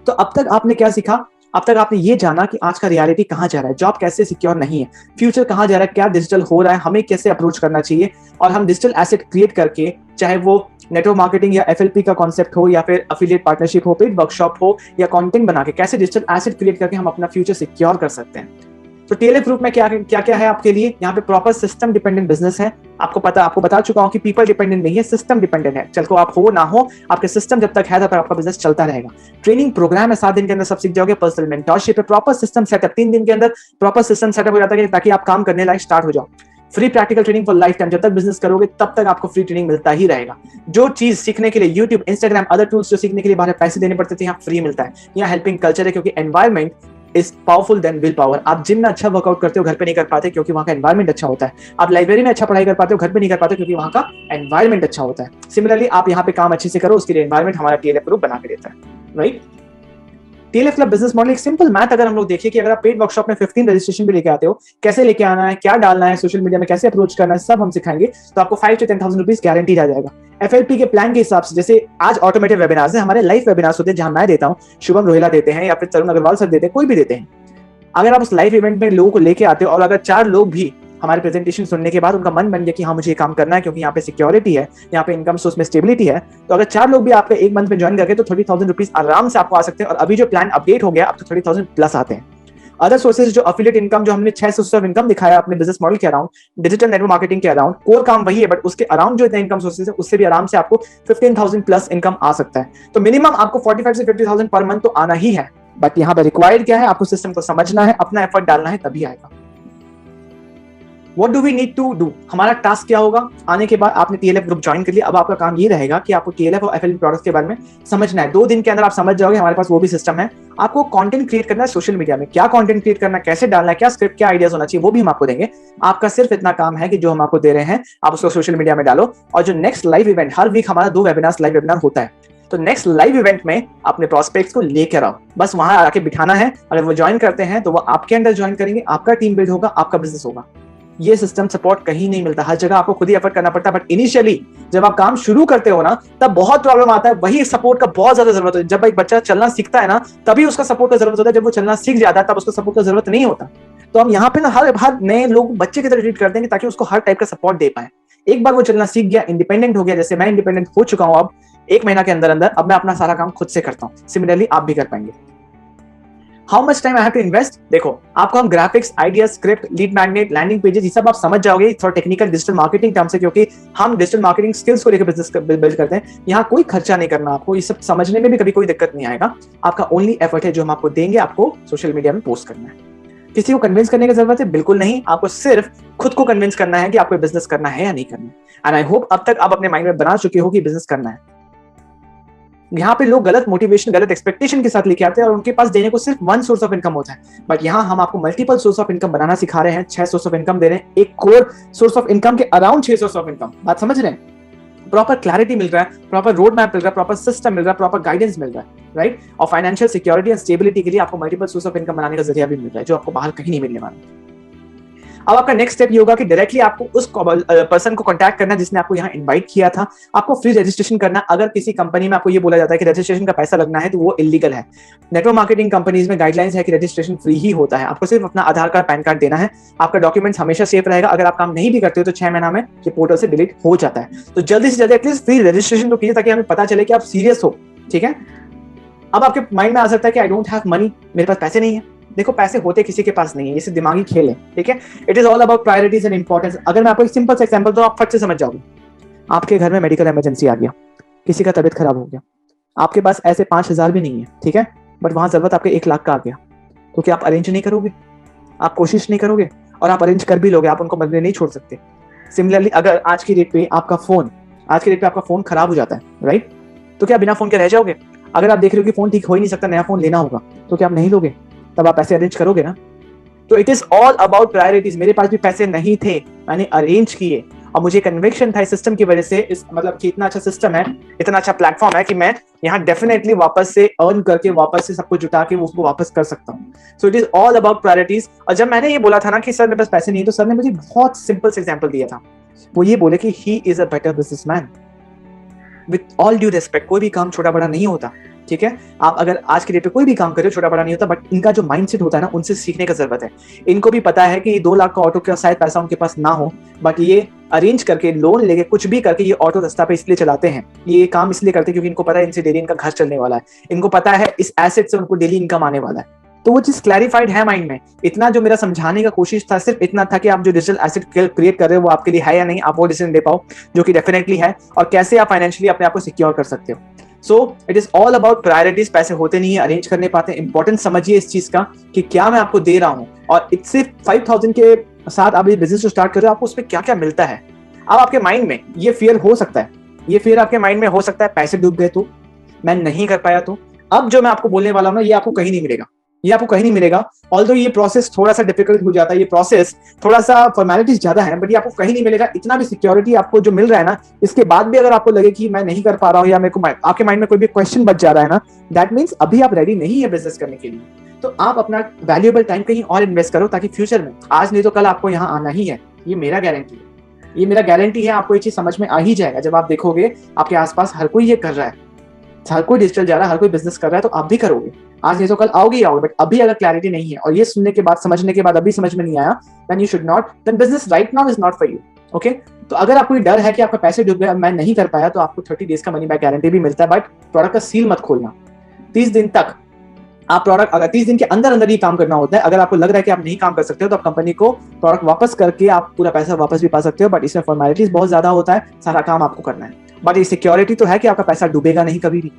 तो अब तक आपने क्या सीखा? अब तक आपने ये जाना कि आज का रियलिटी कहाँ जा रहा है, जॉब कैसे सिक्योर नहीं है, फ्यूचर कहाँ जा रहा है, क्या डिजिटल हो रहा है, हमें कैसे अप्रोच करना चाहिए, और हम डिजिटल एसेट क्रिएट करके, चाहे वो नेटवर्क मार्केटिंग या एफएलपी का कॉन्सेप्ट हो, या फिर अफिलिएट पार्टनरशिप हो, पेड वर्कशॉप हो, या कंटेंट बना के कैसे डिजिटल एसेट क्रिएट करके हम अपना फ्यूचर सिक्योर कर सकते हैं। तो टीएलएफ ग्रुप में क्या क्या क्या है आपके लिए? यहाँ पे प्रॉपर सिस्टम डिपेंडेंट बिजनेस है। आपको बता चुका हूँ कि पीपल डिपेंडेंट नहीं है, सिस्टम डिपेंडेंट है। चल को आप हो ना हो, आपके सिस्टम जब तक है तब तक आपका बिजनेस चलता रहेगा। ट्रेनिंग प्रोग्राम है, 7 दिन के अंदर सब सीख जाओगे। पर्सनल मेंटरशिप है, प्रॉपर सिस्टम सेटअप, 3 दिन के अंदर प्रॉपर सिस्टम सेटअप हो जाता है ताकि आप काम करने लायक स्टार्ट हो जाओ। Free practical training for life time, जब तक बिजनेस करोगे तब तक आपको फ्री ट्रेनिंग मिलता ही रहेगा। जो चीज सीखने के लिए यूट्यूब, इंस्टाग्राम, अदर टूल्स जो सीखने के लिए बाहर पैसे देने पड़ते थे, यहाँ फ्री मिलता है। यहाँ हेल्पिंग कल्चर है, क्योंकि environment is powerful than will power. आप जिम में अच्छा वर्कआउट करते हो, घर पे नहीं कर पाते क्योंकि वहाँ का एनवायरमेंट अच्छा होता है। आप लाइब्रेरी में अच्छा पढ़ाई कर पाते हो, घर पे नहीं कर पाते क्योंकि वहाँ का एनवायरमेंट अच्छा होता है। सिमिलरली आप यहाँ पे काम अच्छे से करो, उसके लिए एनवायरमेंट हमारा टीएलएफ ग्रुप बना के देता है, right? TLF club business model, एक सिंपल मैथ अगर हम लोग देखिए कि अगर आप पेड वर्कशॉप में 15 रजिस्ट्रेशन भी लेके आते हो, कैसे लेके आना है, क्या डालना है, सोशल मीडिया में कैसे अप्रोच करना है, सब हम सिखाएंगे। तो आपको 5 to 10,000 रुपीज गारंटी आ जाएगा। एफएलपी के प्लान के हिसाब से, जैसे आज ऑटोमेटेड वेबिनार्स है, हमारे लाइव वेबिनार्स होते हैं जहां मैं देता हूँ, शुभम रोहिला देते हैं, या फिर तरुण अग्रवाल सर देते हैं, कोई भी देते हैं। अगर आप उस लाइव इवेंट में लोगों को लेके आते हो और अगर 4 लोग भी हमारे प्रेजेंटेशन सुनने के बाद उनका मन बन गया कि हाँ मुझे ये काम करना है क्योंकि यहाँ पे सिक्योरिटी है, यहाँ पे इनकम सोर्स में स्टेबिलिटी है, तो अगर 4 लोग भी आपके 1 मंथ में ज्वाइन करके तो 30,000 रुपीज आराम से आपको आ सकते हैं। और अभी जो प्लान अपडेट हो गया, अब तो 30,000 प्लस आते हैं। अदर सोर्सेज जो अफिलिएट इनकम, जो हमने 6 सोर्स ऑफ इनकम दिखाया अपने बिजनेस मॉडल के अराउंड, डिजिटल नेटवर्क मार्केटिंग के अराउंड, कोर काम वही है, बट उसके अराउंड जो इतने इनकम सोर्सेज है उससे भी आराम से आपको 15,000 प्लस इनकम आ सकता है। तो मिनिमम आपको 45 से 50,000 पर मंथ तो आना ही है, बट यहाँ पे रिक्वायर्ड क्या है? आपको सिस्टम को समझना है, अपना एफर्ट डालना है, तभी आएगा। What do we need to do? हमारा टास्क क्या होगा? आने के बाद आपने टीएलएफ ग्रुप ज्वाइन कर लिया, अब आपका काम ये रहेगा कि आपको टीएलएफ और एफएलपी प्रोडक्ट्स के बारे में समझना है। 2 दिन के अंदर आप समझ जाओगे, हमारे पास वो भी सिस्टम है। आपको कंटेंट क्रिएट करना है सोशल मीडिया में, क्या कंटेंट क्रिएट करना है, कैसे डालना है, क्या स्क्रिप्ट, क्या आइडियाज होना चाहिए, वो भी हम आपको देंगे। आपका सिर्फ इतना काम है कि जो हम आपको दे रहे हैं आप उसको सोशल मीडिया में डालो। और जो नेक्स्ट लाइव इवेंट, हर वीक हमारा 2 वेबिनार लाइव वेबिनार होता है, तो नेक्स्ट लाइव इवेंट में अपने प्रोस्पेक्ट्स को लेकर आओ, बस वहां आके बिठाना है। अगर वो ज्वाइन करते हैं तो वो आपके अंदर ज्वाइन करेंगे, आपका टीम बिल्ड होगा, आपका बिजनेस होगा। ये सिस्टम सपोर्ट कहीं नहीं मिलता, हर जगह आपको खुद ही एफर्ट करना पड़ता है। बट इनिशियली जब आप काम शुरू करते हो ना, तब बहुत प्रॉब्लम आता है, वही सपोर्ट का बहुत ज्यादा जरूरत है। जब एक बच्चा चलना सीखता है ना, तभी उसका सपोर्ट का जरूरत होता है। जब वो चलना सीख जाता है तब उसको सपोर्ट का जरूरत नहीं होता। तो हम यहाँ पे ना हर नए लोग बच्चे की तरह ट्रीट करते हैं ताकि उसको हर टाइप का सपोर्ट दे पाए। एक बार वो चलना सीख गया, इंडिपेंडेंट हो गया, जैसे मैं इंडिपेंडेंट हो चुका हूँ अब 1 महीना के अंदर अंदर, अब मैं अपना सारा काम खुद से करता हूँ। सिमिलरली आप भी कर पाएंगे। How much time I have to invest? देखो, आपको हम graphics, idea, script, lead magnet, landing pages, ये सब आप समझ जाओगे थोड़ा टेक्निकल डिजिटल मार्केटिंग टर्म से, क्योंकि हम डिजिटल मार्केटिंग स्किल्स को लेकर बिजनेस बिल्ड करते हैं। यहाँ कोई खर्चा नहीं करना आपको, ये सब समझने में भी कभी कोई दिक्कत नहीं आएगा। आपका ओनली एफर्ट है जो हम आपको देंगे, आपको सोशल मीडिया में पोस्ट करना है। किसी को कन्विंस करने की जरूरत है बिल्कुल नहीं, आपको सिर्फ खुद को कन्विंस करना है कि आपको बिजनेस करना है या नहीं करना है। एंड आई होप अब तक आप अपने माइंड में बना चुके हो कि बिजनेस करना है। यहाँ पे लोग गलत मोटिवेशन, गलत एक्सपेक्टेशन के साथ लेके आते हैं और उनके पास देने को सिर्फ 1 सोर्स ऑफ इनकम होता है। बट यहाँ हम आपको मल्टीपल सोर्स ऑफ इनकम बनाना सिखा रहे हैं, 6 सोर्स ऑफ इनकम दे रहे हैं, एक कोर सोर्स ऑफ इनकम के अराउंड 6 सोर्स ऑफ इनकम। बात समझ रहे हैं? प्रॉपर क्लैरिटी मिल रहा है, प्रॉपर रोड मैप मिल रहा है, प्रॉपर सिस्टम मिल रहा है, प्रॉपर गाइडेंस मिल रहा है, राइट। और फाइनेंशियल सिक्योरिटी एंड स्टेबिलिटी के लिए आपको मल्टीपल सोर्स ऑफ इनकम बनाने का जरिया भी मिल रहा है, जो आपको बाहर कहीं नहीं मिलने वाला। अब आपका नेक्स्ट स्टेप ये होगा कि डायरेक्टली आपको उस पर्सन को कांटेक्ट करना जिसने आपको यहाँ इनवाइट किया था। आपको फ्री रजिस्ट्रेशन करना। अगर किसी कंपनी में आपको ये बोला जाता है कि रजिस्ट्रेशन का पैसा लगना है तो वो इलीगल है। नेटवर्क मार्केटिंग कंपनीज में गाइडलाइंस है कि रजिस्ट्रेशन फ्री ही होता है। आपको सिर्फ अपना आधार कार्ड, पैन कार्ड देना है, आपका डॉक्यूमेंट्स हमेशा सेफ रहेगा। अगर आप काम नहीं भी करते हो तो 6 महीना में ये पोर्टल से डिलीट हो जाता है। तो जल्दी से जल्दी एटलीस्ट फ्री रजिस्ट्रेशन तो कीजिए ताकि हमें पता चले कि आप सीरियस हो, ठीक है। अब आपके माइंड में आ सकता है कि आई डोंट हैव मनी, मेरे पास पैसे नहीं है। देखो, पैसे होते किसी के पास नहीं है, ये सिर्फ दिमागी खेल है, ठीक है। It is all about priorities and importance. अगर मैं आपको एक सिंपल सा एग्जांपल दूं, आप फट से समझ जाओगे। आपके घर में मेडिकल इमरजेंसी आ गया, किसी का तबीयत खराब हो गया, आपके पास ऐसे 5,000 भी नहीं है, ठीक है, बट वहां जरूरत आपके 1 लाख का आ गया, तो क्या आप अरेंज नहीं करोगे? आप कोशिश नहीं करोगे? और आप अरेंज कर भी लोगे, आप उनको मरने नहीं छोड़ सकते। सिमिलरली अगर आज की डेट पे आपका फोन खराब हो जाता है, राइट, तो क्या बिना फोन के रह जाओगे? अगर आप देख रहे हो कि फोन ठीक हो ही नहीं सकता, नया फोन लेना होगा, तो क्या आप नहीं लोगे? तब आप पैसे अरेंज करोगे ना। तो it is all about priorities. मेरे पास भी पैसे नहीं थे, मैंने अरेंज किए, और मुझे कन्विक्शन था इस सिस्टम की वजह से, इस मतलब कि इतना अच्छा सिस्टम है, इतना अच्छा प्लेटफॉर्म है कि मैं यहाँ डेफिनेटली वापस से अर्न करके, वापस से सब कुछ जुटा के उसको वापस कर सकता हूँ। So it is all about priorities. और जब मैंने ये बोला था ना कि सर मेरे पास पैसे नहीं है, तो सर ने मुझे बहुत सिंपल से एग्जाम्पल दिया था। वो ये बोले कि ही is a better businessman. With all due respect, कोई भी काम छोटा बड़ा नहीं होता, ठीक है। आप अगर आज के डेट पे कोई भी काम करे, छोटा बड़ा नहीं होता, बट इनका जो माइंडसेट होता है ना, उनसे सीखने का जरूरत है। इनको भी पता है कि 2 लाख का ऑटो का शायद पैसा उनके पास ना हो, बट ये अरेंज करके, लोन लेके, कुछ भी करके ये ऑटो रास्ता पे इसलिए चलाते हैं, ये काम इसलिए करते हैं क्योंकि इनको पता है इनसे डेली इनका घर चलने वाला है, इनको पता है इस एसेट से उनको डेली इनकम आने वाला है। तो वो चीज क्लैरिफाइड है माइंड में। इतना जो मेरा समझाने का कोशिश था, सिर्फ इतना था कि आप जो डिजिटल एसेट क्रिएट कर रहे हो वो आपके लिए है या नहीं, आप वो डिसीजन ले पाओ, जो कि डेफिनेटली है, और कैसे आप फाइनेंशियली अपने आप को सिक्योर कर सकते हो। So it is all about priorities. पैसे होते नहीं है, अरेंज करने पाते हैं। इंपॉर्टेंस समझिए इस चीज का कि क्या मैं आपको दे रहा हूँ, और सिर्फ 5,000 के साथ आप ये बिजनेस जो स्टार्ट कर रहे हो, आपको उसमें क्या क्या मिलता है। अब आपके माइंड में ये फियर हो सकता है, ये फियर आपके माइंड में हो सकता है, पैसे डूब गए तो, मैं नहीं कर पाया तो। अब जो मैं आपको बोलने वाला हूं ना, ये आपको कहीं नहीं मिलेगा, ये आपको कहीं नहीं मिलेगा। ऑल्दो ये प्रोसेस थोड़ा सा डिफिकल्ट हो जाता है, ये प्रोसेस थोड़ा सा फॉर्मेलिटीज ज्यादा है, बट ये आपको कहीं नहीं मिलेगा। इतना भी सिक्योरिटी आपको जो मिल रहा है ना, इसके बाद भी अगर आपको लगे कि मैं नहीं कर पा रहा हूँ, या मेरे को आपके माइंड में कोई भी क्वेश्चन बच जा रहा है ना, दैट मीन्स अभी आप रेडी नहीं है बिजनेस करने के लिए। तो आप अपना वैल्यूएबल टाइम कहीं और इन्वेस्ट करो, ताकि फ्यूचर में, आज नहीं तो कल, आपको यहाँ आना ही है। ये मेरा गारंटी है, ये मेरा गारंटी है। आपको ये चीज समझ में आ ही जाएगा जब आप देखोगे आपके आसपास हर कोई ये कर रहा है, हर कोई डिजिटल जा रहा है, हर कोई बिजनेस कर रहा है, तो आप भी करोगे। आज नहीं तो कल आओगे ही आओगे, बट अभी अगर क्लैरिटी नहीं है, और ये सुनने के बाद, समझने के बाद अभी समझ में नहीं आया, then you should not, then business right now is not for you, okay. तो अगर आपको डर है कि आपका पैसे डूब गए, मैं नहीं कर पाया, तो आपको 30 डेज का मनी बैक गारंटी भी मिलता है, बट प्रोडक्ट का सील मत खोलना। 30 दिन तक आप प्रोडक्ट, अगर 30 दिन के अंदर अंदर ही काम करना होता है। अगर आपको लग रहा है कि आप नहीं काम कर सकते हो, तो आप कंपनी को प्रोडक्ट वापस करके आप पूरा पैसा वापस भी पा सकते हो, बट इसमें फॉर्मेलिटीज बहुत ज्यादा होता है, सारा काम आपको करना है। बट ये सिक्योरिटी तो है कि आपका पैसा डूबेगा नहीं कभी भी,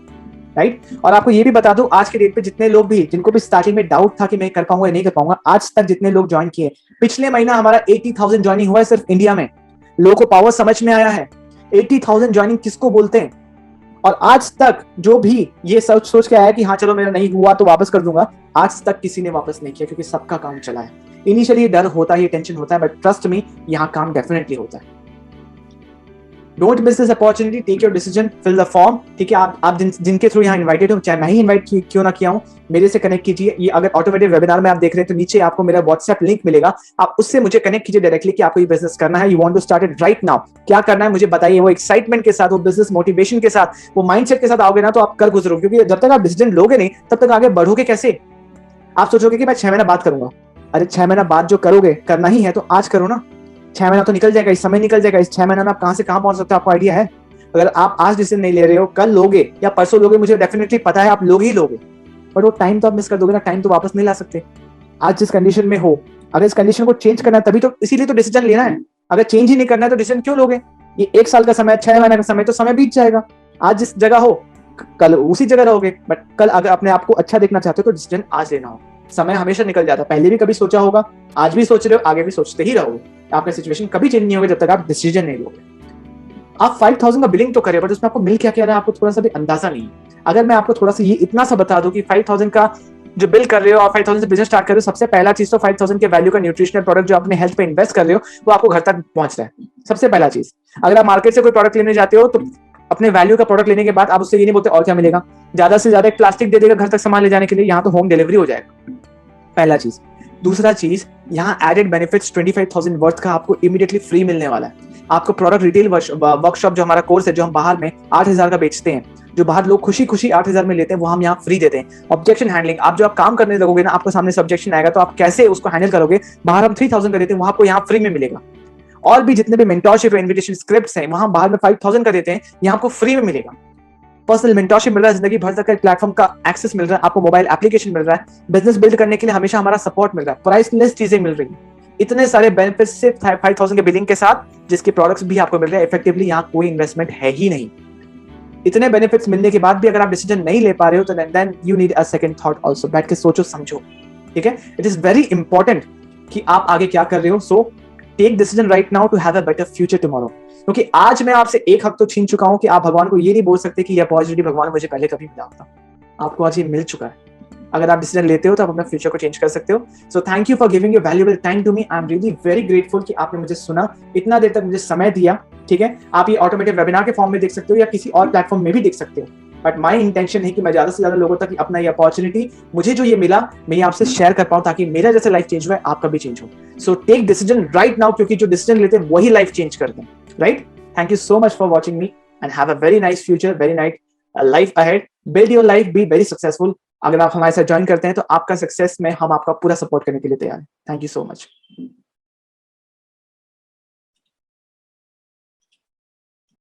राइट। और आपको ये भी बता दूं, आज के डेट पे जितने लोग भी, जिनको भी स्टार्टिंग में डाउट था कि मैं कर पाऊंगा या नहीं कर पाऊंगा, आज तक जितने लोग ज्वाइन किए, पिछले महीना हमारा 80,000 ज्वाइनिंग हुआ है सिर्फ इंडिया में। लोगों को पावर समझ में आया है 80,000 ज्वाइनिंग किसको बोलते हैं। और आज तक जो भी ये सोच के आया कि हाँ चलो मेरा नहीं हुआ तो वापस कर दूंगा, आज तक किसी ने वापस नहीं किया, क्योंकि सबका काम चला है। इनिशियली डर होता है, टेंशन होता है, बट ट्रस्ट मी, यहाँ काम डेफिनेटली होता है। Don't miss this opportunity, take your decision, fill the form, ठीक है। आप जिनके थ्रू यहाँ इन्वाइटेड हो, चाहे मैं ही इन्वाइट क्यों ना किया हूँ, मेरे से कनेक्ट कीजिए। ये अगर ऑटोमेटेड वेबिनार में आप देख रहे हैं तो नीचे आपको मेरा व्हाट्सएप लिंक मिलेगा, आप उससे मुझे कनेक्ट कीजिए डायरेक्टली कि आपको ये बिजनेस करना है, you want to start it right now. क्या करना है मुझे बताइए, वो एक्साइटमेंट के साथ, वो बिजनेस मोटिवेशन के साथ, वो माइंडसेट के साथ आओगे ना, तो आप कर गुजरोगे। क्योंकि जब तक आप डिसीजन लोगे नहीं, तब तक आगे बढ़ोगे कैसे। आप सोचोगे कि मैं 6 महीना बाद करूंगा, अरे 6 महीना बाद जो करोगे, करना ही है तो आज करो ना। 6 महीना तो निकल जाएगा, इस समय निकल जाएगा, इस 6 महीना में आप कहां से कहां पहुंच सकते हो, आपको आइडिया है। अगर आप आज डिसीजन नहीं ले रहे हो, कल लोगे या परसों लोगे, मुझे डेफिनेटली पता है आप लोग ही लोगे, बट वो टाइम तो आप मिस कर दोगे ना। टाइम तो वापस नहीं ला सकते। आज जिस कंडीशन में हो, अगर इस कंडीशन को चेंज करना है, तभी तो, इसीलिए तो डिसीजन लेना है। अगर चेंज ही नहीं करना है तो डिसीजन क्यों लोगे। ये 1 साल का समय, 6 महीने का समय, तो समय बीत जाएगा। आज जिस जगह हो, कल उसी जगह रहोगे, बट कल अगर अपने आप को अच्छा देखना चाहते हो तो डिसीजन आज लेना हो। समय हमेशा निकल जाता है, पहले भी कभी सोचा होगा, आज भी सोच रहे हो, आगे भी सोचते ही रहोगे। आपका सिचुएशन कभी चेंज नहीं होगा जब तक आप डिसीजन नहीं लोगे। आप 5,000 का बिलिंग तो करें, बट उसमें आपको मिल क्या क्या रहा है, आपको थोड़ा सा भी अंदाजा नहीं है। अगर मैं आपको थोड़ा सा ये इतना सा बता दूं कि 5,000 का जो बिल्ड कर रहे हो और 5,000 से बिजनेस स्टार्ट कर रहे हो, सबसे पहला चीज तो 5,000 के वैल्यू का न्यूट्रिशनल प्रोडक्ट जो अपने हेल्थ पे इन्वेस्ट कर रहे हो वो आपको घर तक पहुंच रहा है। सबसे पहला चीज, अगर आप मार्केट से कोई प्रोडक्ट लेने जाते हो तो अपने वैल्यू का प्रोडक्ट लेने के बाद आप उससे ये नहीं बोलते और क्या मिलेगा, ज्यादा से ज्यादा एक प्लास्टिक दे देगा घर तक सामान ले जाने के लिए, यहाँ तो होम डिलीवरी हो जाएगा, पहला चीज। दूसरा चीज, यहाँ एडेड बेनिफिट्स 25,000 वर्थ का आपको इमीडिएटली फ्री मिलने वाला है। आपको प्रोडक्ट रिटेल वर्कशॉप जो हमारा कोर्स है, जो हम बाहर में 8,000 का बेचते हैं, जो बाहर लोग खुशी खुशी 8,000 में लेते हैं, वो हम यहाँ फ्री देते हैं। ऑब्जेक्शन हैंडलिंग, आप जो आप काम करने लगोगे ना, आपको सामने ऑब्जेक्शन आएगा तो आप कैसे उसको हैंडल करोगे, बाहर हम 3,000 का देते हैं, वहां आपको यहाँ फ्री में मिलेगा। और भी जितने भी मेंटरशिप इन्विटेशन स्क्रिप्ट्स हैं, वहां बाहर में 5,000 का देते हैं, यहाँ आपको फ्री में मिलेगा। पर्सनल मेंटरशिप मिल रहा है, जिंदगी भर तक का प्लेटफॉर्म का एक्सेस मिल रहा है, आपको मोबाइल एप्लीकेशन मिल रहा है, बिजनेस बिल्ड करने के लिए हमेशा हमारा सपोर्ट मिल रहा है, प्राइसलेस चीजें मिल रही है, इतने सारे बेनिफिट्स सिर्फ 5,000 के बिलिंग के साथ, जिसके प्रोडक्ट्स भी आपको मिल रहे हैं। इफेक्टिवली यहाँ कोई इन्वेस्टमेंट है ही नहीं। इतने बेनिफिट्स मिलने के बाद भी अगर आप डिसीजन नहीं ले पा रहे हो तो then you need a second thought also. बैठ के सोचो समझो, ठीक है। इट इज वेरी इंपॉर्टेंट कि आप आगे क्या कर रहे हो। So take decision right now to have a better future tomorrow. क्योंकि आज मैं आपसे एक हक तो छीन चुका हूं कि आप भगवान को ये नहीं बोल सकते कि ये अपॉर्चुनिटी भगवान मुझे पहले कभी मिला होता। आपको आज ये मिल चुका है। अगर आप डिसीजन लेते हो तो आप अपना फ्यूचर को चेंज कर सकते हो। So thank you for giving your valuable time to me. I am really very grateful कि आपने मुझे सुना, इतना देर तक मुझे समय दिया, ठीक है। आप ये ऑटोमेटिक वेबिनार के फॉर्म में देख सकते हो या किसी और प्लेटफॉर्म में भी देख सकते हो, बट माई इंटेंशन है कि मैं ज्यादा से ज्यादा लोगों तक अपना ये अपॉर्चुनिटी, मुझे जो ये मिला, मैं ये आपसे शेयर कर पाऊं ताकि मेरा जैसे लाइफ चेंज हुआ है आपका भी चेंज हो। So take decision right now, क्योंकि जो डिसीजन लेते हैं वही लाइफ चेंज करते हैं, right. Thank you so much for watching me and have a very nice future, very nice life ahead. Build your life, be very successful. अगर आप हमारे साथ ज्वाइन करते हैं तो आपका सक्सेस में हम आपका पूरा सपोर्ट करने के लिए तैयार हैं। Thank you so much.